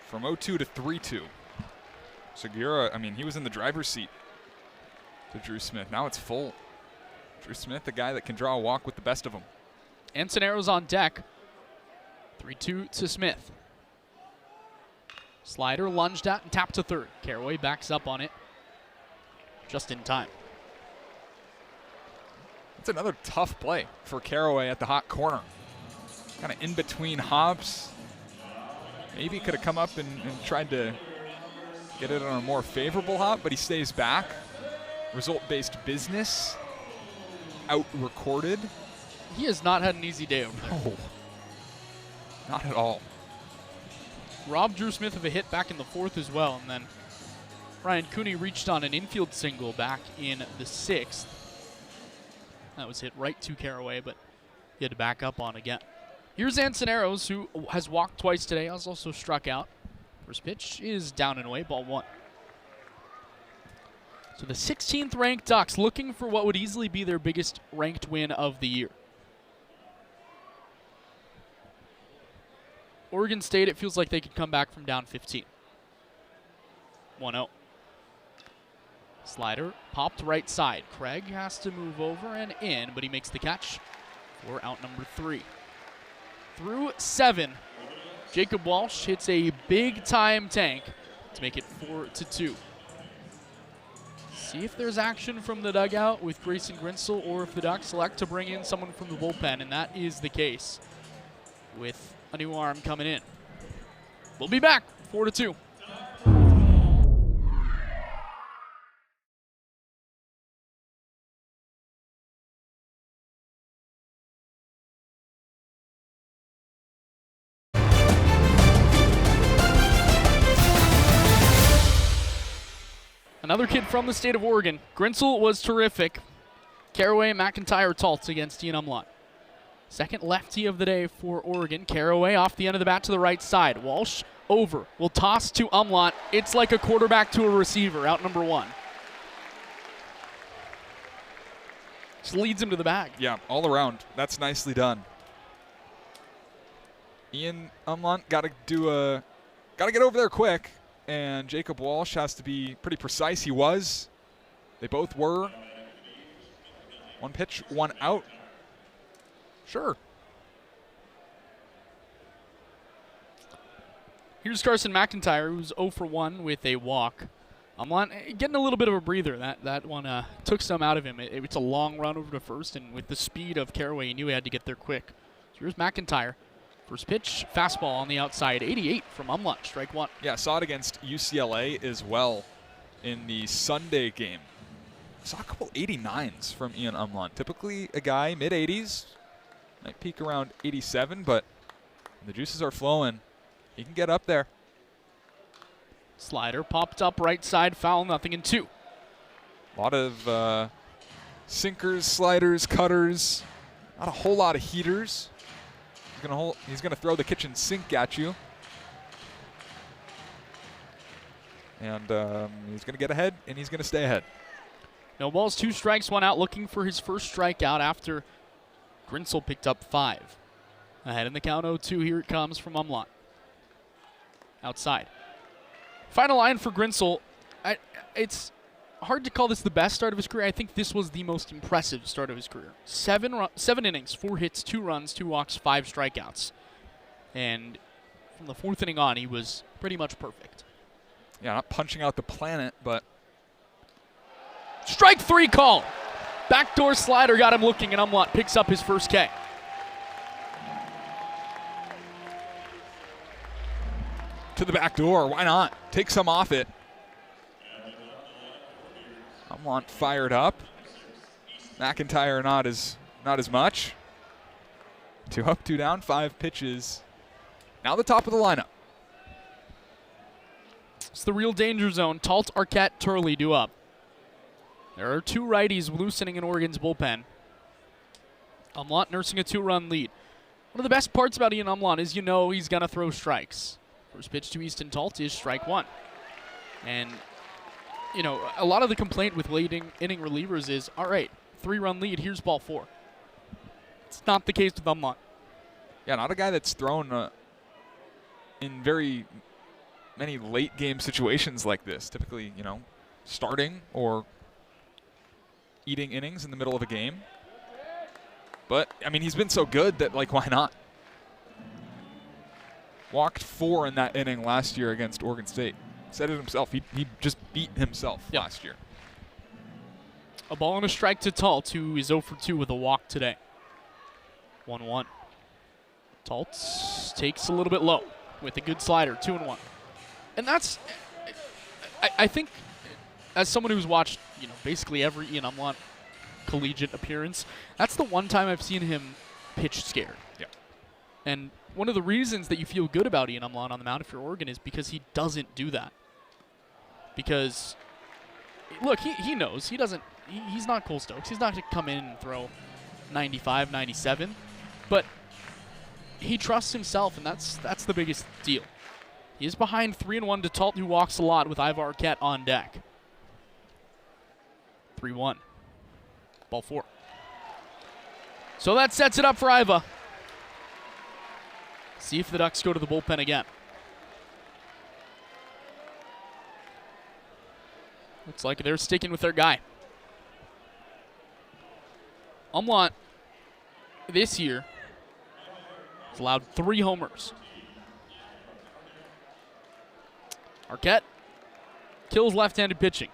From 0-2 to 3-2. Segura, I mean, he was in the driver's seat to Drew Smith. Now it's full. Drew Smith, the guy that can draw a walk with the best of them. Ansonero's on deck. 3-2 to Smith. Slider lunged at and tapped to third. Caraway backs up on it just in time. That's another tough play for Caraway at the hot corner. Kind of in between hops. Maybe could have come up and tried to get it on a more favorable hop, but he stays back. Result-based business. Out-recorded. He has not had an easy day over there. No. Not at all. Robbed Drew Smith of a hit back in the fourth as well, and then Ryan Cooney reached on an infield single back in the sixth. That was hit right to Caraway, but he had to back up on again. Here's Ansoneros, who has walked twice today, has also struck out. First pitch is down and away, ball 1. So the 16th ranked Ducks looking for what would easily be their biggest ranked win of the year. Oregon State, it feels like they could come back from down 15. 1-0. Slider popped right side. Craig has to move over and in, but he makes the catch for out number 3. Through 7, Jacob Walsh hits a big-time tank to make it 4-2. See if there's action from the dugout with Grayson Grinsel, or if the Ducks select to bring in someone from the bullpen, and that is the case with a new arm coming in. We'll be back, 4-2. Another kid from the state of Oregon. Grinsel was terrific. Caraway, McIntyre, Taltz against Ian Umlaut. Second lefty of the day for Oregon. Caraway off the end of the bat to the right side. Walsh over. Will toss to Umlaut. It's like a quarterback to a receiver. Out number 1. Just leads him to the bag. Yeah, all around. That's nicely done. Ian Umlaut got to get over there quick. And Jacob Walsh has to be pretty precise. He was. They both were. 1 pitch, 1 out. Sure. Here's Carson McIntyre, who's 0 for 1 with a walk. Umlaut getting a little bit of a breather. That one took some out of him. It's a long run over to first, and with the speed of Caraway, he knew he had to get there quick. So here's McIntyre. First pitch, fastball on the outside, 88 from Umlaut, strike 1. Yeah, saw it against UCLA as well in the Sunday game. Saw a couple 89s from Ian Umlaut. Typically a guy mid-80s, might peak around 87, but when the juices are flowing, he can get up there. Slider popped up right side, foul, 0-2. A lot of sinkers, sliders, cutters, not a whole lot of heaters. He's gonna throw the kitchen sink at you. And he's gonna get ahead, and he's gonna stay ahead. No balls, 2 strikes, 1 out, looking for his first strikeout after Grinsel picked up 5. Ahead in the count, 0-2, here it comes from Umlaut. Outside. Final line for Grinsel. hard to call this the best start of his career. I think this was the most impressive start of his career. 7 innings, 4 hits, 2 runs, 2 walks, 5 strikeouts. And from the 4th inning on, he was pretty much perfect. Yeah, not punching out the planet, but Strike 3 call. Backdoor slider got him looking, and Umlaut picks up his first K. to the back door. Why not? Take some off it. Umlaut fired up. McIntyre not as much. 2 up, 2 down, 5 pitches. Now the top of the lineup. It's the real danger zone. Talt, Arquette, Turley due up. There are 2 righties loosening in Oregon's bullpen. Umlaut nursing a 2-run lead. One of the best parts about Ian Umlaut is he's going to throw strikes. First pitch to Easton Talt is strike 1. And, a lot of the complaint with late inning relievers is, all right, 3-run lead, here's ball 4. It's not the case with Umlaut. Yeah, not a guy that's thrown in very many late game situations like this. Typically, starting or eating innings in the middle of a game. But, he's been so good that, why not? Walked 4 in that inning last year against Oregon State. Said it himself. He just beat himself last year. A ball and a strike to Talt, who is 0 for 2 with a walk today. 1-1. Talt takes a little bit low with a good slider, 2-1. And that's, I think, as someone who's watched, basically every Ian Umlaut collegiate appearance, that's the one time I've seen him pitch scared. Yeah. And one of the reasons that you feel good about Ian Umlaut on the mound if you're Oregon is because he doesn't do that. Because, look, he knows. He's not Cole Stokes. He's not going to come in and throw 95, 97. But he trusts himself, and that's the biggest deal. He is behind 3-1 to Talt, who walks a lot with Ivar Arquette on deck. 3-1. Ball 4. So that sets it up for Iva. See if the Ducks go to the bullpen again. Looks like they're sticking with their guy. Umlaut this year has allowed 3 homers. Arquette kills left-handed pitching.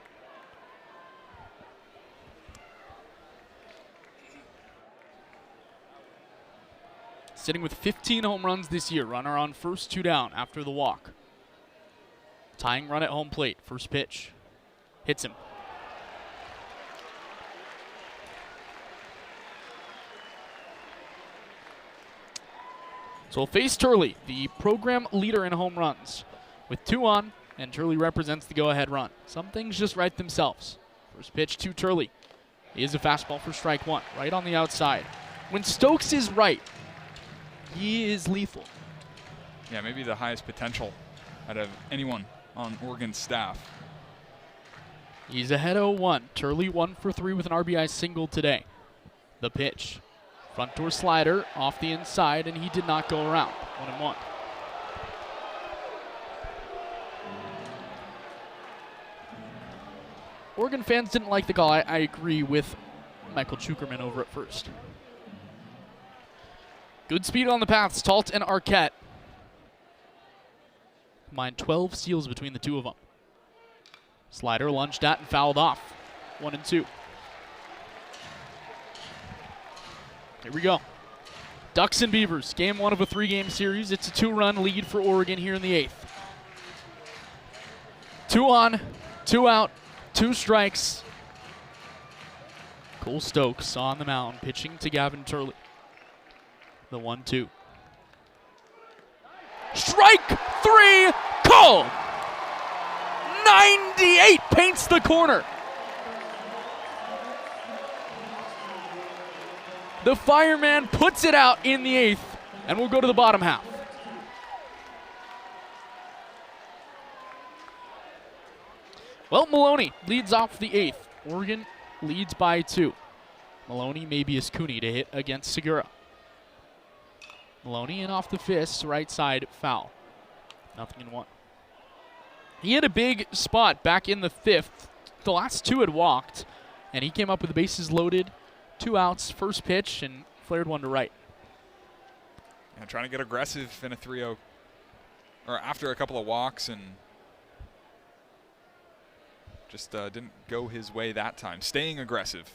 Sitting with 15 home runs this year. Runner on first, 2 down after the walk. Tying run at home plate. First pitch. Hits him. So we'll face Turley, the program leader in home runs. With 2 on, and Turley represents the go-ahead run. Some things just right themselves. First pitch to Turley is a fastball for strike 1, right on the outside. When Stokes is right, he is lethal. Yeah, maybe the highest potential out of anyone on Oregon's staff. He's ahead 0-1. Turley 1 for 3 with an RBI single today. The pitch. Front door slider off the inside, and he did not go around. 1-1. Oregon fans didn't like the call. I agree with Michael Chukerman over at first. Good speed on the paths, Talt and Arquette. Combined 12 steals between the 2 of them. Slider lunged at and fouled off. 1-2. Here we go. Ducks and Beavers, game 1 of a 3-game series. It's a 2-run lead for Oregon here in the 8th. 2 on, 2 out, 2 strikes. Cole Stokes on the mound, pitching to Gavin Turley. The 1-2. Strike 3 called. 98 paints the corner. The fireman puts it out in the 8th, and we'll go to the bottom half. Well, Maloney leads off the 8th. Oregon leads by 2. Maloney maybe is Cooney to hit against Segura. Maloney in off the fist, right side foul. 0-1. He had a big spot back in the 5th the last two had walked, and he came up with the bases loaded, 2 outs, first pitch, and flared one to right. Yeah, trying to get aggressive in a 3-0, or after a couple of walks, and just didn't go his way that time. Staying aggressive.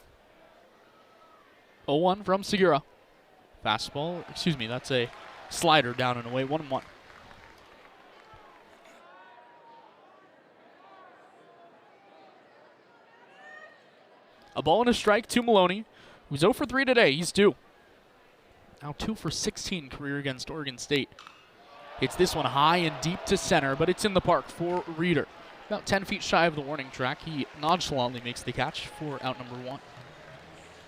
0-1 from Segura. Fastball, excuse me, that's a slider down and away, 1-1. A ball and a strike to Maloney, who's 0 for 3 today. He's due. Now 2 for 16 career against Oregon State. Hits this one high and deep to center, but it's in the park for Reeder. About 10 feet shy of the warning track. He nonchalantly makes the catch for out number 1.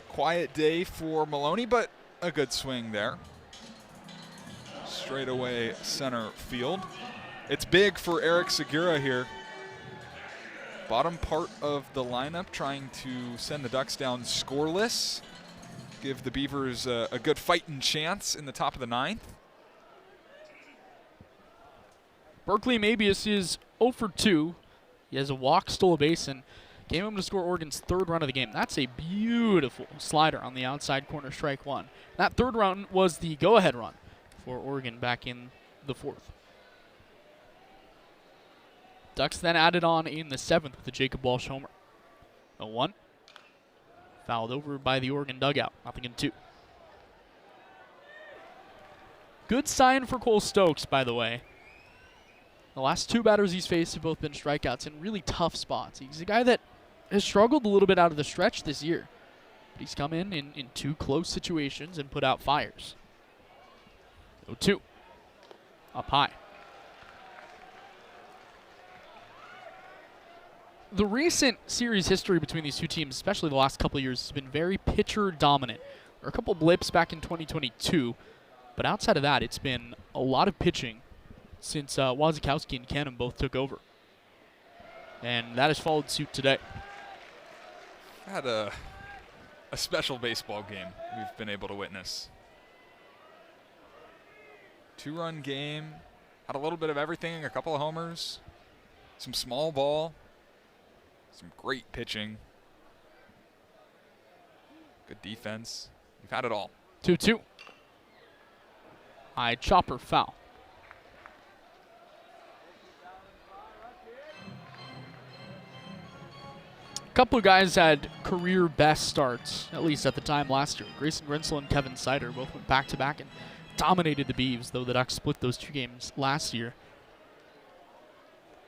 Quiet day for Maloney, but a good swing there. Straight away center field. It's big for Eric Segura here. Bottom part of the lineup trying to send the Ducks down scoreless. Give the Beavers a good fighting chance in the top of the 9th. Berkeley Mabius is 0 for 2. He has a walk, stole a base, and came home to score Oregon's 3rd run of the game. That's a beautiful slider on the outside corner, strike 1. That 3rd run was the go-ahead run for Oregon back in the 4th. Ducks then added on in the 7th with the Jacob Walsh homer. 0-1. Fouled over by the Oregon dugout. 0-2. Good sign for Cole Stokes, by the way. The last 2 batters he's faced have both been strikeouts in really tough spots. He's a guy that has struggled a little bit out of the stretch this year. But he's come in 2 close situations and put out fires. 0-2. Up high. The recent series history between these two teams, especially the last couple of years, has been very pitcher dominant. There are a couple blips back in 2022, but outside of that, it's been a lot of pitching since Wazikowski and Canham both took over. And that has followed suit today. Had a special baseball game we've been able to witness. 2-run game, had a little bit of everything, a couple of homers, some small ball, some great pitching, good defense. We've had it all. 2-2. High chopper foul. A couple of guys had career best starts, at least at the time last year. Grayson Grinsell and Kevin Sider both went back-to-back and dominated the Beavs, though the Ducks split those 2 games last year.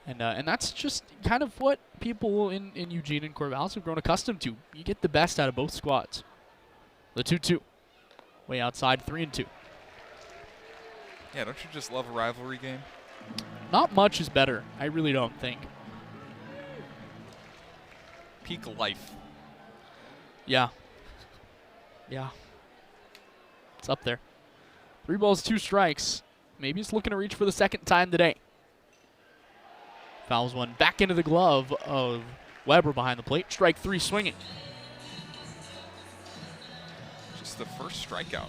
And that's just kind of what people in Eugene and Corvallis have grown accustomed to. You get the best out of both squads. The 2-2. Way outside, 3-2. Yeah, don't you just love a rivalry game? Not much is better. I really don't think. Peak life. Yeah. Yeah. It's up there. 3 balls, 2 strikes. Maybe he's looking to reach for the 2nd time today. Fouls one back into the glove of Weber behind the plate. Strike 3 swinging. Just the first strikeout.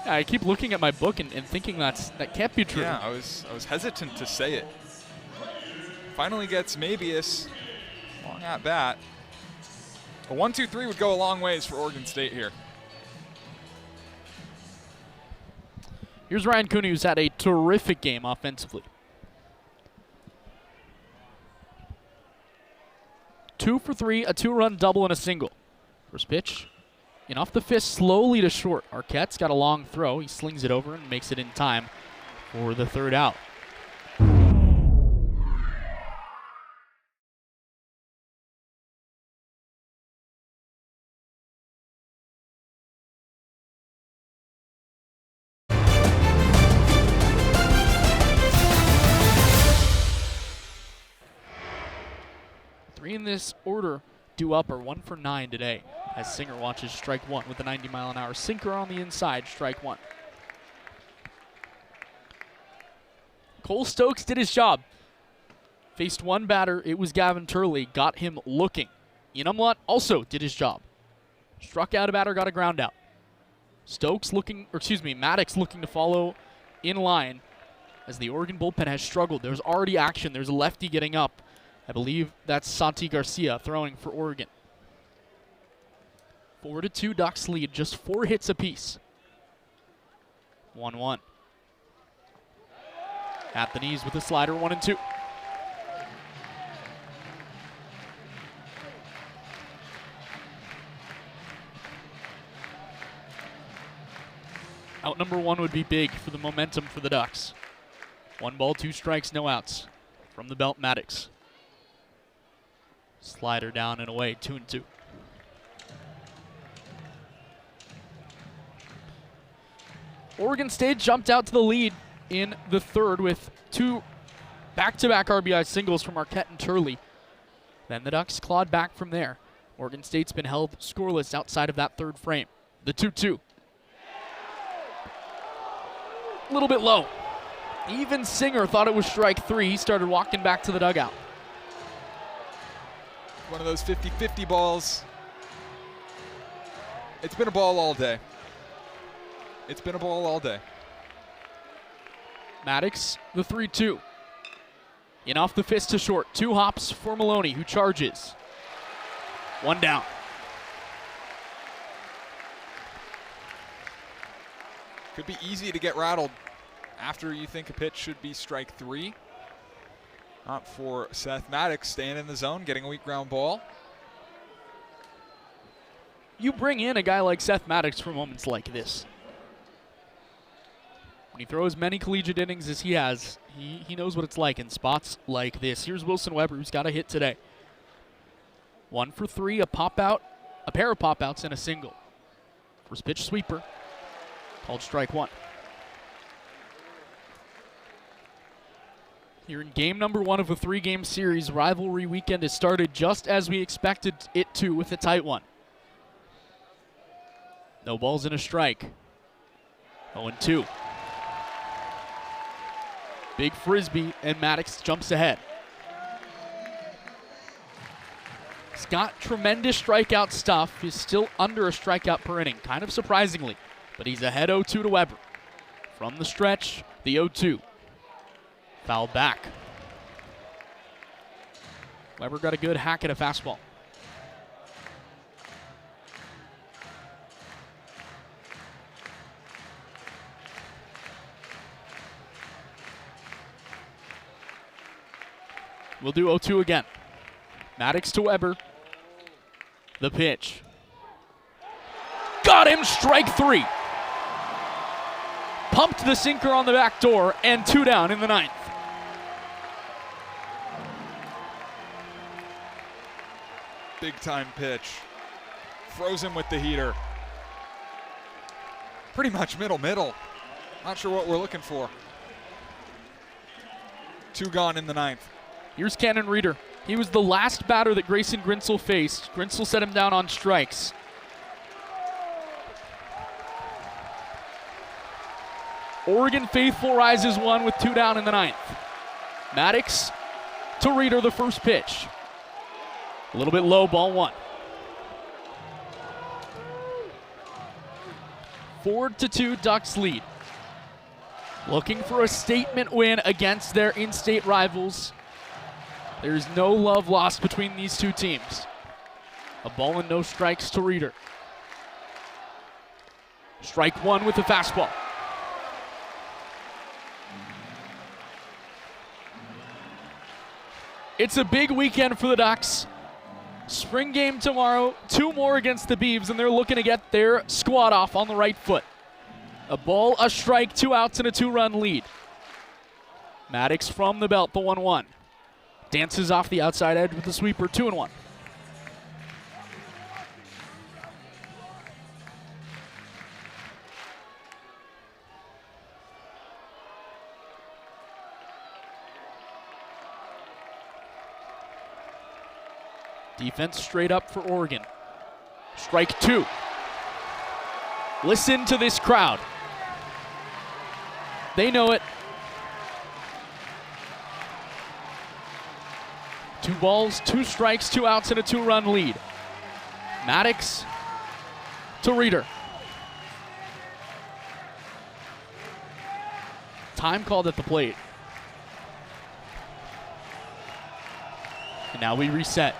Yeah, I keep looking at my book and thinking that can't be true. Yeah, I was hesitant to say it. Finally gets Mabius. Long at bat. A 1-2-3 would go a long ways for Oregon State here. Here's Ryan Cooney, who's had a terrific game offensively. 2 for 3, a 2-run double and a single. First pitch, and off the fist, slowly to short. Arquette's got a long throw. He slings it over and makes it in time for the 3rd out. Three in this order due up are 1 for 9 today as Singer watches strike 1 with a 90-mile-an-hour sinker on the inside, strike 1. Cole Stokes did his job. Faced 1 batter, it was Gavin Turley, got him looking. Ian Umlaut also did his job. Struck out a batter, got a ground out. Maddox looking to follow in line as the Oregon bullpen has struggled. There's already action. There's a lefty getting up I believe that's Santi Garcia throwing for Oregon. 4-2 Ducks lead, just 4 hits apiece. 1-1. At the knees with a slider, 1-2. Out number 1 would be big for the momentum for the Ducks. 1 ball, 2 strikes, no outs. From the belt, Maddox. Slider down and away, 2-2. Oregon State jumped out to the lead in the third with 2 back-to-back RBI singles from Marquette and Turley. Then the Ducks clawed back from there. Oregon State's been held scoreless outside of that third frame. The 2-2. A little bit low. Even Singer thought it was strike 3. He started walking back to the dugout. One of those 50-50 balls. It's been a ball all day. It's been a ball all day. Maddox, the 3-2. In off the fist to short. 2 hops for Maloney, who charges. 1 down. Could be easy to get rattled after you think a pitch should be strike 3. Not for Seth Maddox, staying in the zone, getting a weak ground ball. You bring in a guy like Seth Maddox for moments like this. When he throws many collegiate innings as he has, he knows what it's like in spots like this. Here's Wilson Weber, who's got a hit today. 1 for 3, a pop out, a pair of pop outs, and a single. First pitch sweeper, called strike 1. Here in game number 1 of a 3-game series, rivalry weekend has started just as we expected it to, with a tight one. No balls and a strike. 0-2. Big frisbee, and Maddox jumps ahead. He's got tremendous strikeout stuff. He's still under a strikeout per inning, kind of surprisingly. But he's ahead 0-2 to Weber. From the stretch, the 0-2. Foul back. Weber got a good hack at a fastball. We'll do 0-2 again. Maddox to Weber. The pitch. Got him, strike 3. Pumped the sinker on the back door, and 2 down in the 9th. Big time pitch. Frozen with the heater. Pretty much middle. Not sure what we're looking for. 2 gone in the 9th. Here's Cannon Reeder. He was the last batter that Grayson Grinsel faced. Grinsel set him down on strikes. Oregon faithful rises 1 with 2 down in the 9th. Maddox to Reeder, the first pitch. A little bit low, ball 1. 4-2 Ducks lead. Looking for a statement win against their in-state rivals. There's no love lost between these two teams. A ball and no strikes to Reeder. Strike 1 with the fastball. It's a big weekend for the Ducks. Spring game tomorrow, 2 more against the Beavs, and they're looking to get their squad off on the right foot. A ball, a strike, 2 outs, and a 2-run lead. Maddox from the belt, the 1-1. Dances off the outside edge with the sweeper, 2-1. Defense straight up for Oregon. Strike 2. Listen to this crowd. They know it. 2 balls, 2 strikes, 2 outs, and a 2-run lead. Maddox to Reeder. Time called at the plate. now we reset.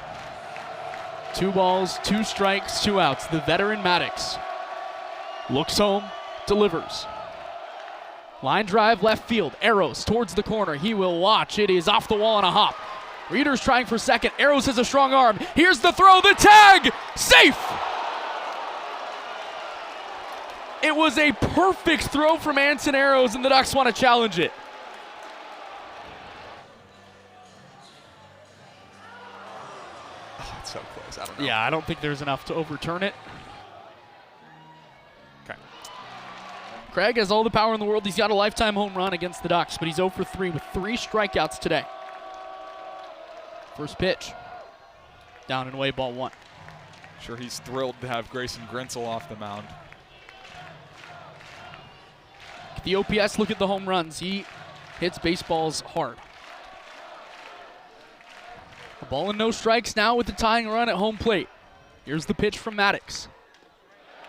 2 balls, 2 strikes, 2 outs. The veteran Maddox looks home, delivers. Line drive left field. Arrows towards the corner. He will watch. It is off the wall on a hop. Reeder's trying for second. Arrows has a strong arm. Here's the throw. The tag. Safe. It was a perfect throw from Anson Arrows, and the Ducks want to challenge it. Oh, it's so close. I don't know. Yeah, I don't think there's enough to overturn it. Okay. Craig has all the power in the world. He's got a lifetime home run against the Ducks, but he's 0 for 3 with 3 strikeouts today. First pitch. Down and away, ball 1. Sure, he's thrilled to have Grayson Grenzel off the mound. The OPS, look at the home runs. He hits baseballs hard. A ball and no strikes now with the tying run at home plate. Here's the pitch from Maddox.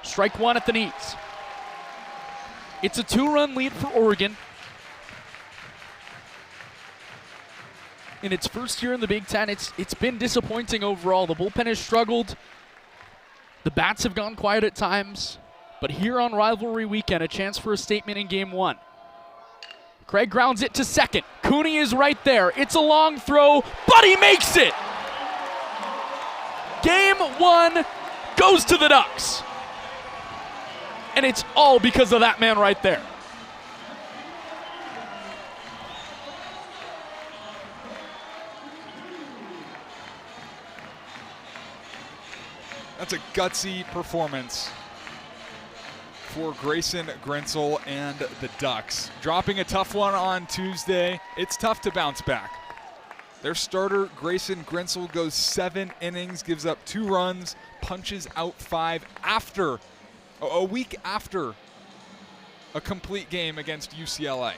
Strike 1 at the knees. It's a 2-run lead for Oregon. In its first year in the Big Ten, it's been disappointing overall. The bullpen has struggled. The bats have gone quiet at times. But here on rivalry weekend, a chance for a statement in game 1. Craig grounds it to second. Cooney is right there. It's a long throw, but he makes it! Game 1 goes to the Ducks. And it's all because of that man right there. That's a gutsy performance for Grayson Grenzel and the Ducks. Dropping a tough one on Tuesday. It's tough to bounce back. Their starter, Grayson Grenzel, goes 7 innings, gives up 2 runs, punches out 5 a week after a complete game against UCLA.